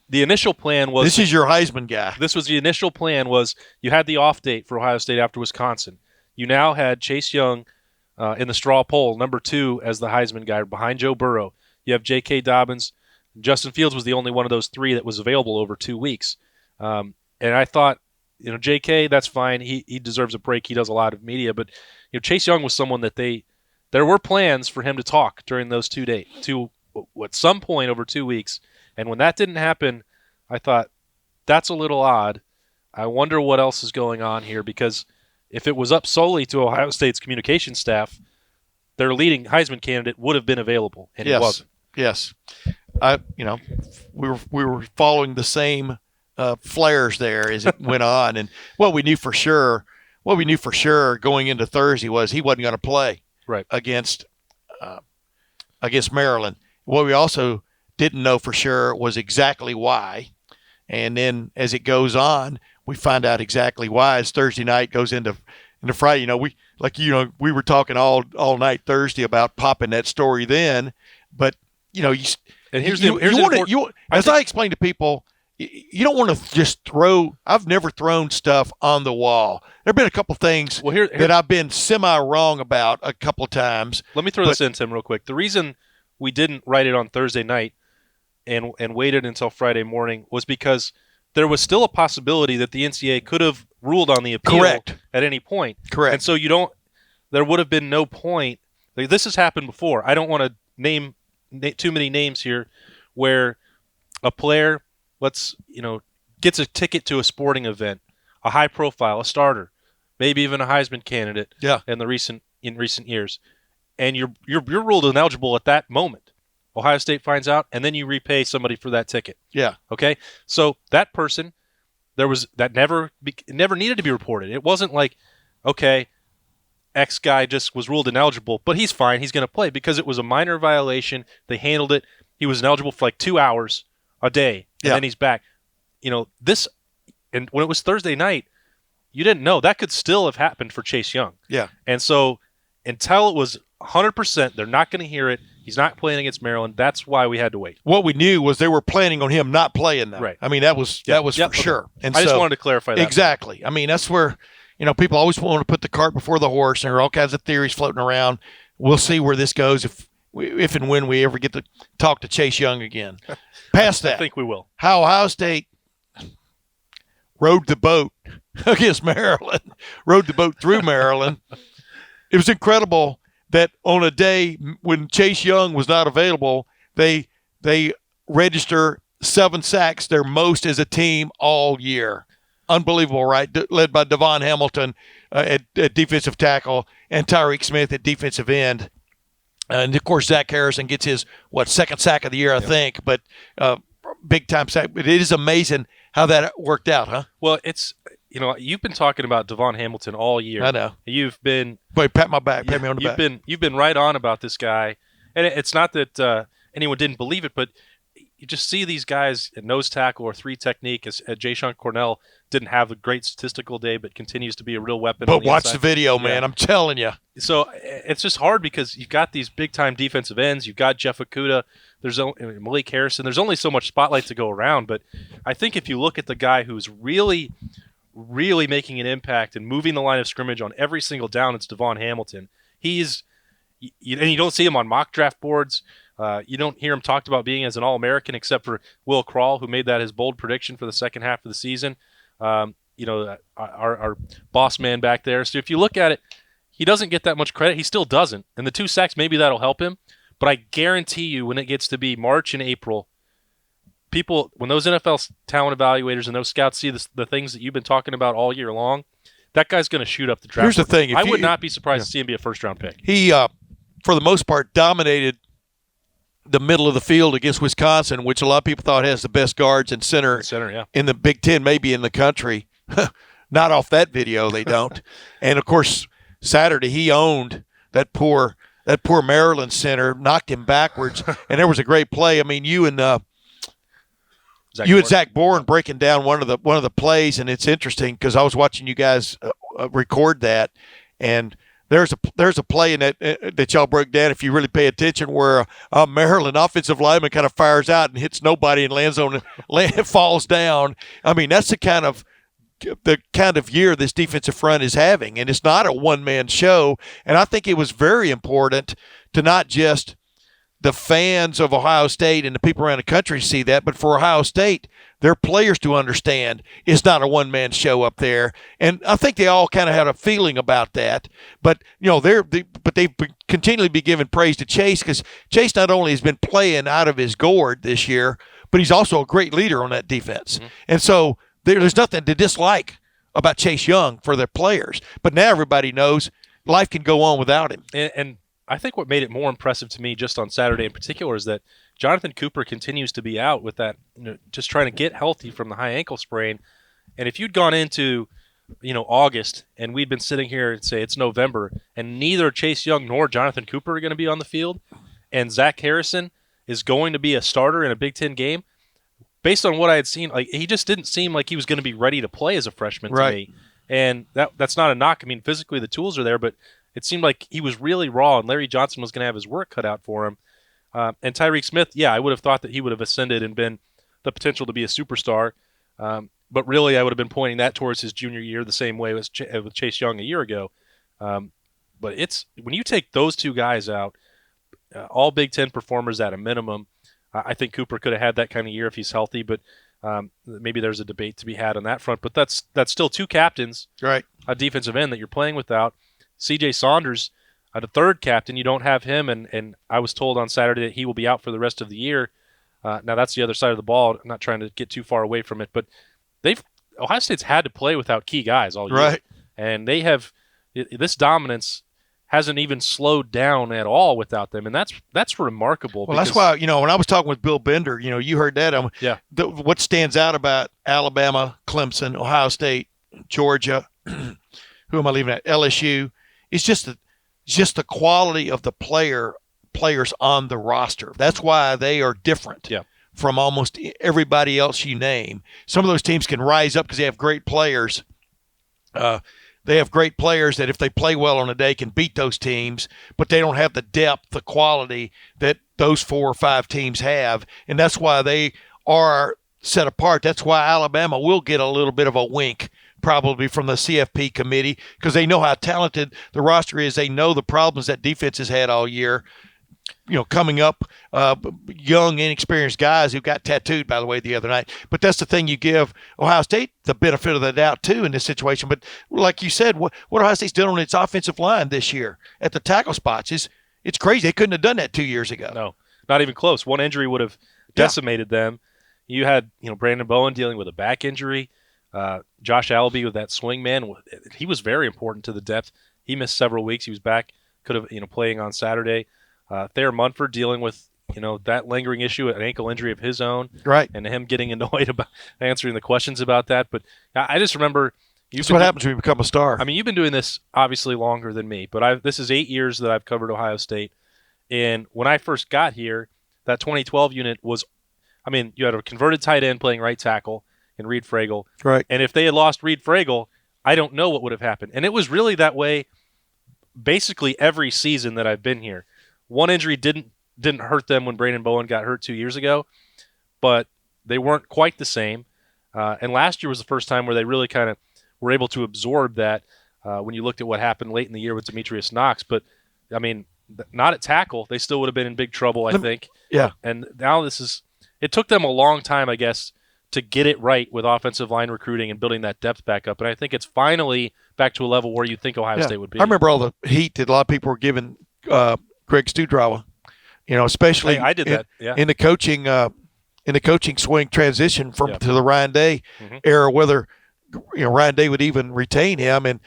[SPEAKER 4] the initial plan was...
[SPEAKER 1] This is your Heisman guy.
[SPEAKER 4] This was the initial plan was you had the off date for Ohio State after Wisconsin. You now had Chase Young in the straw poll, number 2 as the Heisman guy behind Joe Burrow. You have J.K. Dobbins. Justin Fields was the only one of those 3 that was available over 2 weeks. And I thought, J.K., that's fine. He deserves a break. He does a lot of media. But Chase Young was someone that there were plans for him to talk during those 2 days, at some point over 2 weeks. And when that didn't happen, I thought, that's a little odd. I wonder what else is going on here, because if it was up solely to Ohio State's communication staff, their leading Heisman candidate would have been available, and he wasn't.
[SPEAKER 1] Yes. We were following the same flares there as it went on, and what we knew for sure going into Thursday was he wasn't going to play against Maryland. What we also didn't know for sure was exactly why, and then as it goes on, we find out exactly why as Thursday night goes into Friday. We were talking all night Thursday about popping that story then, but as I explained to people, you don't want to just throw. I've never thrown stuff on the wall. There have been a couple things that I've been semi-wrong about a couple times.
[SPEAKER 4] Let me throw this in, Tim, real quick. The reason we didn't write it on Thursday night and waited until Friday morning was because there was still a possibility that the NCAA could have ruled on the appeal at any point.
[SPEAKER 1] Correct.
[SPEAKER 4] And so there would have been no point. This has happened before. I don't want to name too many names here where a player gets a ticket to a sporting event, a high profile, a starter, maybe even a Heisman candidate in recent years, and you're ruled ineligible at that moment. Ohio State finds out, and then you repay somebody for that ticket.
[SPEAKER 1] Yeah.
[SPEAKER 4] Okay? So that person, never needed to be reported. It wasn't like, okay, X guy just was ruled ineligible, but he's fine, he's going to play, because it was a minor violation. They handled it. He was ineligible for 2 hours a day, and then he's back. And when it was Thursday night, you didn't know. That could still have happened for Chase Young.
[SPEAKER 1] Yeah.
[SPEAKER 4] And so until it was 100%, they're not going to hear it. He's not playing against Maryland. That's why we had to wait.
[SPEAKER 1] What we knew was they were planning on him not playing them.
[SPEAKER 4] Right.
[SPEAKER 1] I mean, that was for sure. And
[SPEAKER 4] I just wanted to clarify that.
[SPEAKER 1] Exactly. I mean, that's where, people always want to put the cart before the horse, and there are all kinds of theories floating around. We'll see where this goes if and when we ever get to talk to Chase Young again. Past that.
[SPEAKER 4] I think we will.
[SPEAKER 1] How Ohio State rode the boat against Maryland, rode the boat through Maryland. It was incredible that on a day when Chase Young was not available, they register 7 sacks, their most as a team all year. Unbelievable, right? Led by Devon Hamilton at defensive tackle and Tyreek Smith at defensive end. And, of course, Zack Harrison gets his, second sack of the year, I think. But big-time sack. But it is amazing how that worked out, huh?
[SPEAKER 4] Well, it's you've been talking about Devon Hamilton all year.
[SPEAKER 1] I know.
[SPEAKER 4] You've been –
[SPEAKER 1] Wait, pat my back. Pat me on the back.
[SPEAKER 4] You've been right on about this guy. And it's not that anyone didn't believe it, but you just see these guys at nose tackle or 3 technique. Jayshon Cornell didn't have a great statistical day, but continues to be a real weapon.
[SPEAKER 1] But watch the video, man. I'm telling you.
[SPEAKER 4] So it's just hard because you've got these big-time defensive ends. You've got Jeff Okudah. There's Malik Harrison. There's only so much spotlight to go around. But I think if you look at the guy who's really, really making an impact and moving the line of scrimmage on every single down, it's Devon Hamilton. And you don't see him on mock draft boards. You don't hear him talked about being as an All-American except for Will Krall, who made that his bold prediction for the second half of the season. Our boss man back there. So if you look at it, he doesn't get that much credit. He still doesn't. And the 2 sacks, maybe that'll help him. But I guarantee you when it gets to be March and April, when those NFL talent evaluators and those scouts see the things that you've been talking about all year long, that guy's going to shoot up the draft.
[SPEAKER 1] Here's the thing.
[SPEAKER 4] I would not be surprised to see him be a first-round pick.
[SPEAKER 1] He, for the most part, dominated the middle of the field against Wisconsin, which a lot of people thought has the best guards and center in the Big Ten, maybe in the country. Not off that video, they don't. And, of course, Saturday he owned that poor Maryland center, knocked him backwards, and there was a great play. I mean, you and Zach Bourne breaking down one of the plays, and it's interesting because I was watching you guys record that, and there's a play in that y'all broke down, if you really pay attention, where a Maryland offensive lineman kind of fires out and hits nobody and falls down. I mean, that's the kind of year this defensive front is having, and it's not a one-man show. And I think it was very important to not just the fans of Ohio State and the people around the country see that, but for Ohio State, their players to understand it's not a one-man show up there. And I think they all kind of had a feeling about that. But they've continually been giving praise to Chase, because Chase not only has been playing out of his gourd this year, but he's also a great leader on that defense. Mm-hmm. And so there's nothing to dislike about Chase Young for their players. But now everybody knows life can go on without him.
[SPEAKER 4] And I think what made it more impressive to me just on Saturday in particular is that Jonathan Cooper continues to be out with that, just trying to get healthy from the high ankle sprain. And if you'd gone into, August and we'd been sitting here and say it's November and neither Chase Young nor Jonathan Cooper are going to be on the field, and Zack Harrison is going to be a starter in a Big Ten game, based on what I had seen, he just didn't seem like he was going to be ready to play as a freshman to me. And that's not a knock. I mean, physically the tools are there, but it seemed like he was really raw, and Larry Johnson was going to have his work cut out for him. And Tyreek Smith, I would have thought that he would have ascended and been the potential to be a superstar. But really, I would have been pointing that towards his junior year the same way with Chase Young a year ago. But it's when you take those two guys out, all Big Ten performers at a minimum, I think Cooper could have had that kind of year if he's healthy, but maybe there's a debate to be had on that front. But that's still two captains,
[SPEAKER 1] right? A
[SPEAKER 4] defensive end that you're playing without. C.J. Saunders, the third captain, you don't have him, and I was told on Saturday that he will be out for the rest of the year. Now that's the other side of the ball. I'm not trying to get too far away from it, but Ohio State's had to play without key guys all year,
[SPEAKER 1] right?
[SPEAKER 4] And they have this dominance hasn't even slowed down at all without them, and that's remarkable.
[SPEAKER 1] Well, that's why when I was talking with Bill Bender, you heard that. What stands out about Alabama, Clemson, Ohio State, Georgia, who am I leaving at? LSU. It's just the quality of the players on the roster. That's why they are different from almost everybody else you name. Some of those teams can rise up because they have great players. They have great players that if they play well on a day can beat those teams, but they don't have the depth, the quality that those 4 or 5 teams have, and that's why they are set apart. That's why Alabama will get a little bit of a wink probably from the CFP committee, because they know how talented the roster is. They know the problems that defense has had all year. Coming up, young, inexperienced guys who got tattooed, by the way, the other night. But that's the thing, you give Ohio State the benefit of the doubt, too, in this situation. But like you said, what Ohio State's done on its offensive line this year at the tackle spots it's crazy. They couldn't have done that 2 years ago.
[SPEAKER 4] No, not even close. One injury would have decimated them. You had, Brandon Bowen dealing with a back injury. Josh Allaby with that swing man. He was very important to the depth. He missed several weeks. He was back, could have, playing on Saturday. Thayer Munford dealing with, that lingering issue, an ankle injury of his own.
[SPEAKER 1] Right.
[SPEAKER 4] And him getting annoyed about answering the questions about that. But I just remember.
[SPEAKER 1] That's what happens when you become a star.
[SPEAKER 4] I mean, you've been doing this obviously longer than me, but this is 8 years that I've covered Ohio State. And when I first got here, that 2012 unit was, you had a converted tight end playing right tackle in Reed Fragel.
[SPEAKER 1] Right.
[SPEAKER 4] And if they had lost Reed Fragel, I don't know what would have happened. And it was really that way basically every season that I've been here. One injury didn't hurt them when Brandon Bowen got hurt 2 years ago, but they weren't quite the same. And last year was the first time where they really kind of were able to absorb that when you looked at what happened late in the year with Demetrius Knox. But, not at tackle. They still would have been in big trouble, I think.
[SPEAKER 1] Yeah.
[SPEAKER 4] And now it took them a long time, I guess, to get it right with offensive line recruiting and building that depth back up. And I think it's finally back to a level where you think Ohio State would be.
[SPEAKER 1] I remember all the heat that a lot of people were giving Greg Studrawa, especially
[SPEAKER 4] I did that.
[SPEAKER 1] In the coaching swing transition to the Ryan Day era, whether Ryan Day would even retain him. And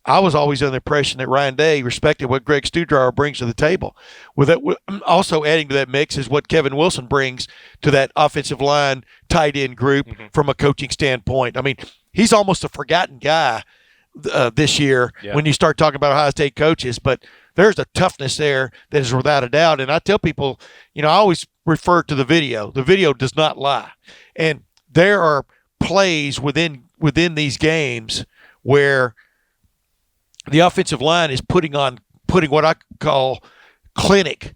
[SPEAKER 1] I was always under the impression that Ryan Day respected what Greg Studrawer brings to the table. With that, also adding to that mix is what Kevin Wilson brings to that offensive line tight end group from a coaching standpoint. I mean, he's almost a forgotten guy this year when you start talking about Ohio State coaches, but there's a toughness there that is without a doubt. And I tell people, I always refer to the video. The video does not lie. And there are plays within these games where the offensive line is putting what I call clinic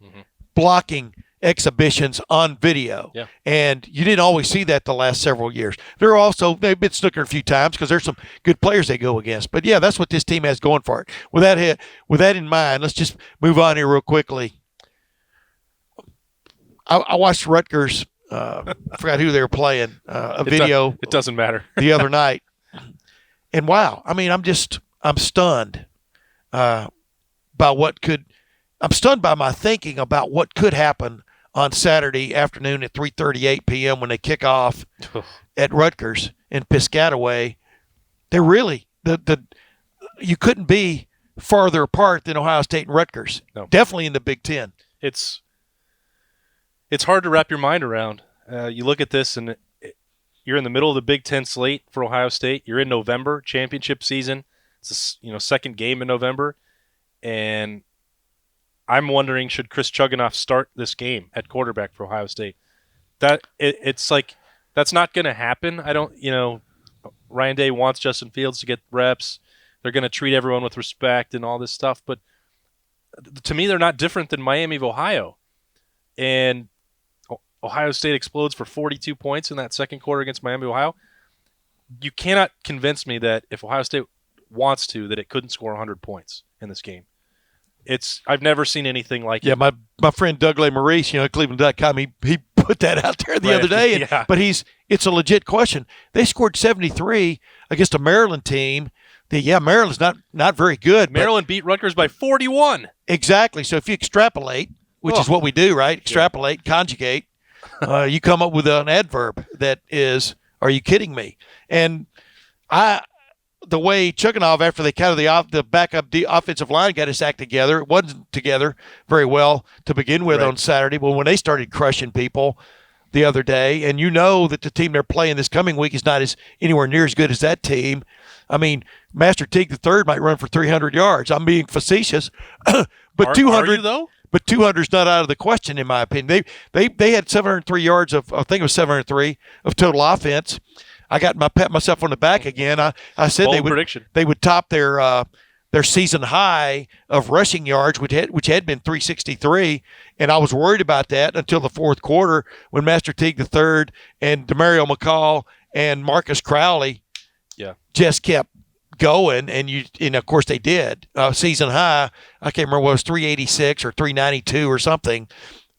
[SPEAKER 1] blocking exhibitions on video. Yeah. And you didn't always see that the last several years. They've been snookered a few times because there's some good players they go against. But, yeah, that's what this team has going for it. With that in mind, let's just move on here real quickly. I watched Rutgers. I forgot who they were playing. Video.
[SPEAKER 4] It doesn't matter.
[SPEAKER 1] The other night. And, wow, I mean, I'm stunned by I'm stunned by my thinking about what could happen on Saturday afternoon at 3:38 p.m. when they kick off at Rutgers in Piscataway. They're really you couldn't be farther apart than Ohio State and Rutgers. No. Definitely in the Big Ten.
[SPEAKER 4] It's hard to wrap your mind around. You look at this and you're in the middle of the Big Ten slate for Ohio State. You're in November, championship season. It's second game in November, and I'm wondering, should Chris Chuganoff start this game at quarterback for Ohio State? It's like that's not going to happen. I don't, Ryan Day wants Justin Fields to get reps. They're going to treat everyone with respect and all this stuff, but to me, they're not different than Miami of Ohio. And Ohio State explodes for 42 points in that second quarter against Miami of Ohio. You cannot convince me that if Ohio State wants to, that it couldn't score 100 points in this game. I've never seen anything like it.
[SPEAKER 1] Yeah, my friend Doug Maurice, Cleveland.com, he put that out there the other day. But it's a legit question. They scored 73 against a Maryland team. Maryland's not very good.
[SPEAKER 4] Maryland beat Rutgers by 41.
[SPEAKER 1] Exactly. So if you extrapolate, which is what we do, right? Extrapolate, conjugate, you come up with an adverb that is, are you kidding me? And the way Chuganoff, after they kind of the backup offensive line got his act together, it wasn't together very well to begin with on Saturday. But when they started crushing people the other day, and that the team they're playing this coming week is not anywhere near as good as that team. I mean, Master Teague III might run for 300 yards. I'm being facetious, but 200
[SPEAKER 4] are you, though?
[SPEAKER 1] But 200 is not out of the question, in my opinion. They had 703 yards of, I think it was 703 of total offense. I pat myself on the back again. I said they would top their season high of rushing yards, which had been 363, and I was worried about that until the fourth quarter when Master Teague III and Demario McCall and Marcus Crowley just kept going, and of course they did. Season high, I can't remember what it was, 386 or 392 or something.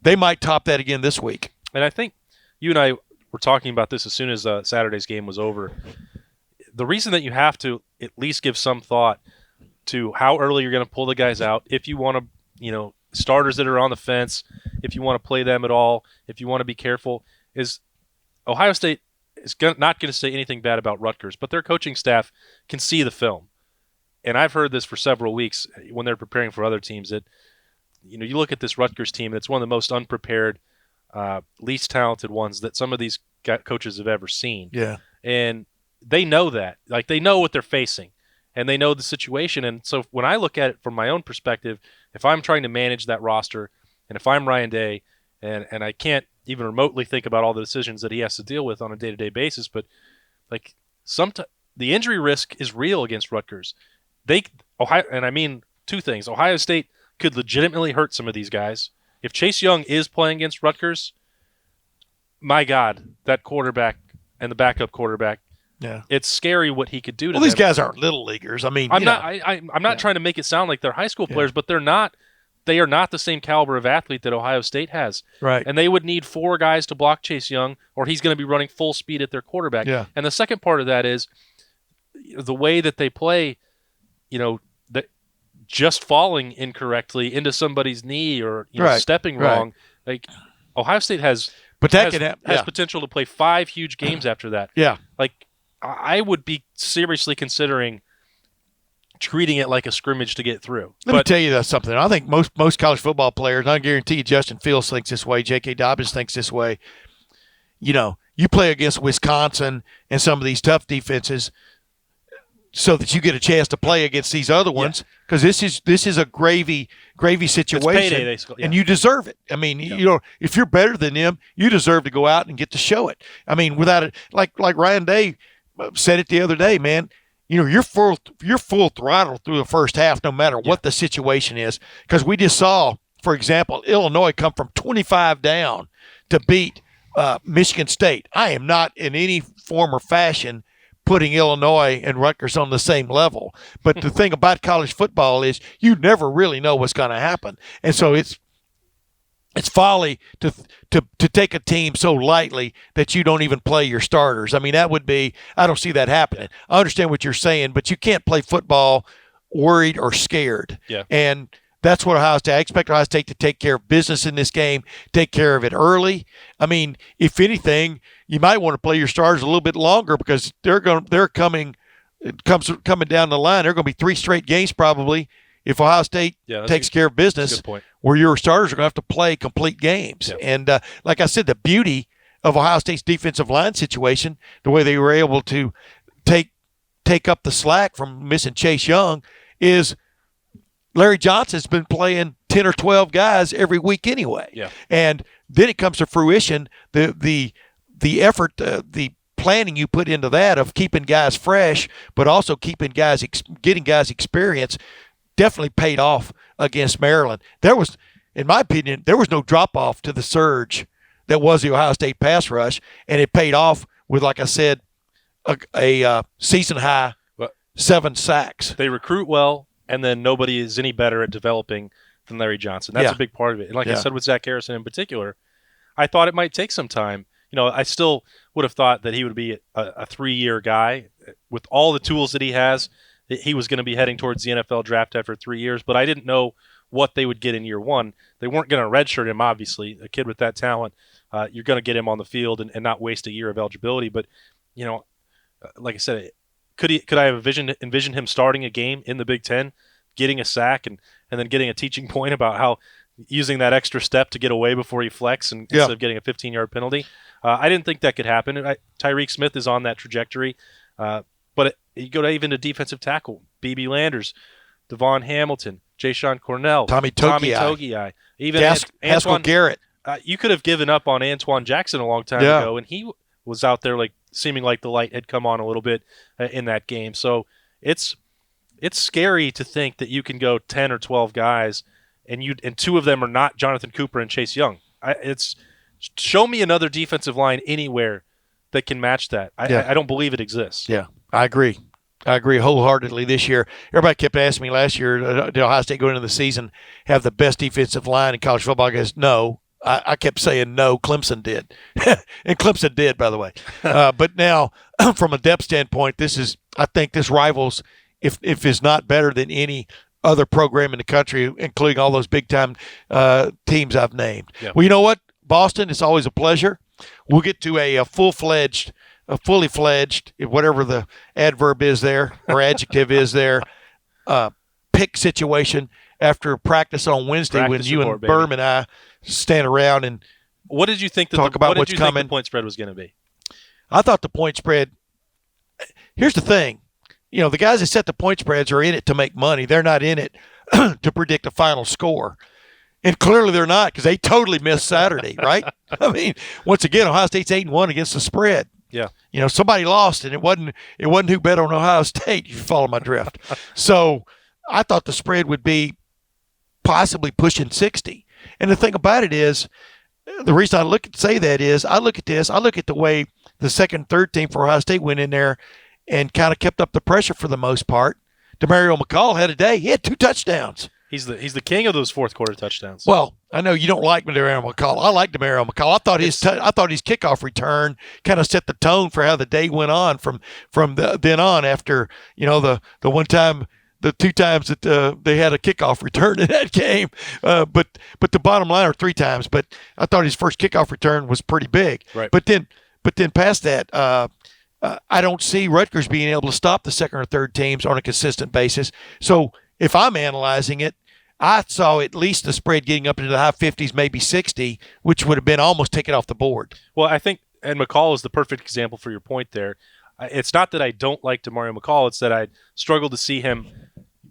[SPEAKER 1] They might top that again this week.
[SPEAKER 4] And I think you and I were talking about this as soon as Saturday's game was over. The reason that you have to at least give some thought to how early you're going to pull the guys out, if you want to, starters that are on the fence, if you want to play them at all, if you want to be careful, is Ohio State is not going to say anything bad about Rutgers, but their coaching staff can see the film. And I've heard this for several weeks when they're preparing for other teams that, you look at this Rutgers team, and it's one of the most unprepared, least talented ones that some of these coaches have ever seen.
[SPEAKER 1] Yeah.
[SPEAKER 4] And they know that. Like, they know what they're facing, and they know the situation. And so when I look at it from my own perspective, if I'm trying to manage that roster, and if I'm Ryan Day, and I can't even remotely think about all the decisions that he has to deal with on a day-to-day basis, but like the injury risk is real against Rutgers. And I mean two things. Ohio State could legitimately hurt some of these guys. If Chase Young is playing against Rutgers, my God, that quarterback and the backup quarterback, it's scary what he could do to them.
[SPEAKER 1] Well, these guys aren't little leaguers. I mean,
[SPEAKER 4] I'm not trying to make it sound like they're high school players, but they're not. They are not the same caliber of athlete that Ohio State has.
[SPEAKER 1] Right.
[SPEAKER 4] And they would need 4 guys to block Chase Young, or he's going to be running full speed at their quarterback.
[SPEAKER 1] Yeah.
[SPEAKER 4] And the second part of that is the way that they play, that just falling incorrectly into somebody's knee or stepping wrong. Like, Ohio State has potential to play 5 huge games after that.
[SPEAKER 1] Yeah.
[SPEAKER 4] Like, I would be seriously considering treating it like a scrimmage to get through.
[SPEAKER 1] Let me tell you something. I think most college football players, and I guarantee you Justin Fields thinks this way, J.K. Dobbins thinks this way. You play against Wisconsin and some of these tough defenses so that you get a chance to play against these other ones, because this is a gravy situation,
[SPEAKER 4] it's payday,
[SPEAKER 1] and you deserve it. I mean, if you're better than them, you deserve to go out and get to show it. I mean, without it, like Ryan Day said it the other day, man. You're full throttle through the first half, no matter what the situation is, because we just saw, for example, Illinois come from 25 down to beat Michigan State. I am not in any form or fashion putting Illinois and Rutgers on the same level. But the thing about college football is you never really know what's going to happen. And so it's folly to take a team so lightly that you don't even play your starters. I mean, I don't see that happening. I understand what you're saying, but you can't play football worried or scared.
[SPEAKER 4] Yeah.
[SPEAKER 1] And that's what I expect Ohio State to take care of business in this game, take care of it early. I mean, if anything, you might want to play your starters a little bit longer, because they're coming down the line. There are going to be 3 straight games probably if Ohio State takes care of business, where your starters are going to have to play complete games.
[SPEAKER 4] Yeah.
[SPEAKER 1] And like I said, the beauty of Ohio State's defensive line situation, the way they were able to take up the slack from missing Chase Young, is Larry Johnson's been playing 10 or 12 guys every week anyway.
[SPEAKER 4] Yeah.
[SPEAKER 1] And then it comes to fruition, the effort, the planning you put into that of keeping guys fresh, but also getting guys experience, definitely paid off against Maryland. In my opinion, there was no drop-off to the surge that was the Ohio State pass rush, and it paid off with, like I said, a season-high 7 sacks.
[SPEAKER 4] They recruit well, and then nobody is any better at developing than Larry Johnson. That's a big part of it. And like I said with Zack Harrison in particular, I thought it might take some time. I still would have thought that he would be a 3-year guy. With all the tools that he has, he was going to be heading towards the NFL draft after 3 years, but I didn't know what they would get in year one. They weren't going to redshirt him, obviously. A kid with that talent, you're going to get him on the field and not waste a year of eligibility. But, like I said, could I have envisioned him starting a game in the Big Ten, getting a sack, and then getting a teaching point about how using that extra step to get away before he flex instead of getting a 15-yard penalty? I didn't think that could happen. Tyreek Smith is on that trajectory. But you go even to defensive tackle, B.B. Landers, Devon Hamilton, Jayshon Cornell,
[SPEAKER 1] Tommy
[SPEAKER 4] Togiai, even
[SPEAKER 1] Haskell Garrett.
[SPEAKER 4] You could have given up on Antoine Jackson a long time ago, and he was out there seeming like the light had come on a little bit in that game. So it's scary to think that you can go 10 or 12 guys, and 2 of them are not Jonathan Cooper and Chase Young. Show me another defensive line anywhere that can match that. I don't believe it exists.
[SPEAKER 1] Yeah, I agree. I agree wholeheartedly this year. Everybody kept asking me last year, did Ohio State going into the season have the best defensive line in college football? I guess no. I kept saying no. Clemson did. And Clemson did, by the way. But now, from a depth standpoint, I think this rivals, if it's not better than any other program in the country, including all those big-time teams I've named. Yeah. Well, you know what, Boston, it's always a pleasure. We'll get to a fully fledged, whatever the adverb is there or adjective is there, pick situation after practice on Wednesday when you and Berm and I stand around and
[SPEAKER 4] what did you think
[SPEAKER 1] talk about what's coming.
[SPEAKER 4] Think the point spread was going to be?
[SPEAKER 1] I thought the point spread – here's the thing. The guys that set the point spreads are in it to make money. They're not in it to predict a final score. And clearly they're not, because they totally missed Saturday, right? I mean, once again, Ohio State's 8-1 against the spread.
[SPEAKER 4] Yeah.
[SPEAKER 1] Somebody lost, and it wasn't who bet on Ohio State, if you follow my drift. So I thought the spread would be possibly pushing 60. And the thing about it is, the reason I look at the way the second, third team for Ohio State went in there and kind of kept up the pressure for the most part. Demario McCall had a day. He had 2 touchdowns.
[SPEAKER 4] He's the king of those fourth quarter touchdowns.
[SPEAKER 1] Well, I know you don't like Demario McCall. I like Demario McCall. I thought his kickoff return kind of set the tone for how the day went on from then on. After the one time, the 2 times that they had a kickoff return in that game, but the bottom line, or 3 times. But I thought his first kickoff return was pretty big.
[SPEAKER 4] Right.
[SPEAKER 1] But then past that, I don't see Rutgers being able to stop the second or third teams on a consistent basis. So if I'm analyzing it, I saw at least the spread getting up into the high 50s, maybe 60, which would have been almost taken off the board.
[SPEAKER 4] Well, I think, and McCall is the perfect example for your point there. It's not that I don't like Demario McCall. It's that I struggle to see him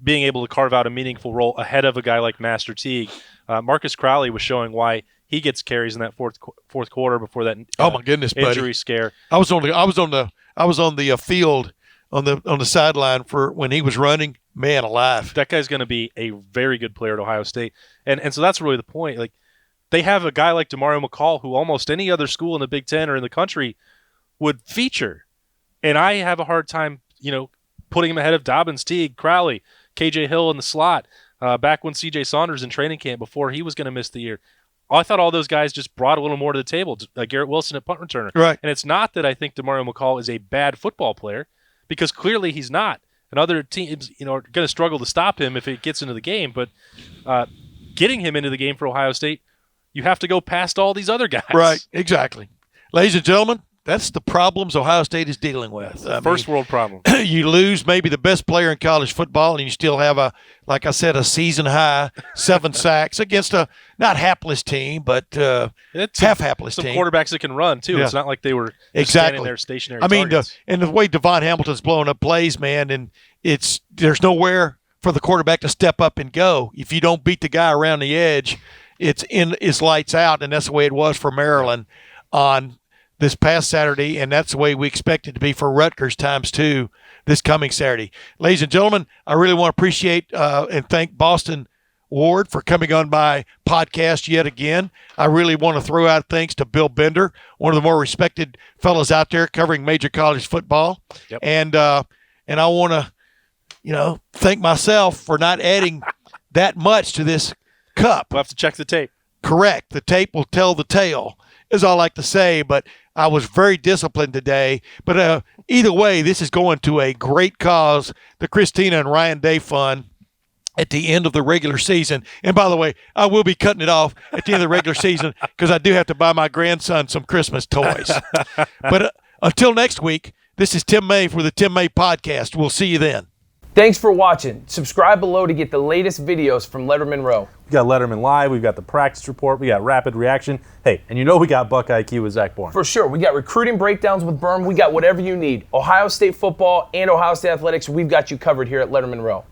[SPEAKER 4] being able to carve out a meaningful role ahead of a guy like Master Teague. Marcus Crowley was showing why he gets carries in that fourth quarter before that
[SPEAKER 1] my goodness,
[SPEAKER 4] injury
[SPEAKER 1] buddy.
[SPEAKER 4] Scare.
[SPEAKER 1] I was on the field on the sideline for when he was running. Man alive.
[SPEAKER 4] That guy's going to be a very good player at Ohio State. And so that's really the point. Like, they have a guy like Demario McCall who almost any other school in the Big Ten or in the country would feature. And I have a hard time, putting him ahead of Dobbins, Teague, Crowley, KJ Hill in the slot, back when CJ Saunders in training camp before he was going to miss the year. I thought all those guys just brought a little more to the table. Garrett Wilson at punt returner.
[SPEAKER 1] Right.
[SPEAKER 4] And it's not that I think Demario McCall is a bad football player, because clearly he's not. And other teams, are going to struggle to stop him if it gets into the game. But getting him into the game for Ohio State, you have to go past all these other guys.
[SPEAKER 1] Right, exactly. Ladies and gentlemen, that's the problems Ohio State is dealing with.
[SPEAKER 4] First world problem.
[SPEAKER 1] You lose maybe the best player in college football, and you still have like I said, a season-high 7 sacks against a not hapless team, but half-hapless team.
[SPEAKER 4] Some quarterbacks that can run, too.
[SPEAKER 1] Yeah.
[SPEAKER 4] It's not like they were
[SPEAKER 1] exactly
[SPEAKER 4] standing there stationary.
[SPEAKER 1] I mean,
[SPEAKER 4] targets.
[SPEAKER 1] and the way Devon Hamilton's blowing up plays, man, and there's nowhere for the quarterback to step up and go. If you don't beat the guy around the edge, it's lights out, and that's the way it was for Maryland on this past Saturday, and that's the way we expect it to be for Rutgers ×2 this coming Saturday. Ladies and gentlemen, I really want to appreciate and thank Boston Ward for coming on my podcast yet again. I really want to throw out thanks to Bill Bender, one of the more respected fellows out there covering major college football.
[SPEAKER 4] Yep.
[SPEAKER 1] And I want to, thank myself for not adding that much to this cup.
[SPEAKER 4] We'll have to check the tape.
[SPEAKER 1] Correct. The tape will tell the tale, is all I like to say, but I was very disciplined today. But either way, this is going to a great cause, the Christina and Ryan Day Fund, at the end of the regular season. And by the way, I will be cutting it off at the end of the regular season because I do have to buy my grandson some Christmas toys. But until next week, this is Tim May for the Tim May Podcast. We'll see you then.
[SPEAKER 3] Thanks for watching. Subscribe below to get the latest videos from Lettermen Row.
[SPEAKER 5] We got Letterman Live, we've got the practice report, we got rapid reaction. Hey, and we got Buck IQ with Zach Bourne.
[SPEAKER 3] For sure. We got recruiting breakdowns with Berm. We got whatever you need. Ohio State football and Ohio State athletics, we've got you covered here at Lettermen Row.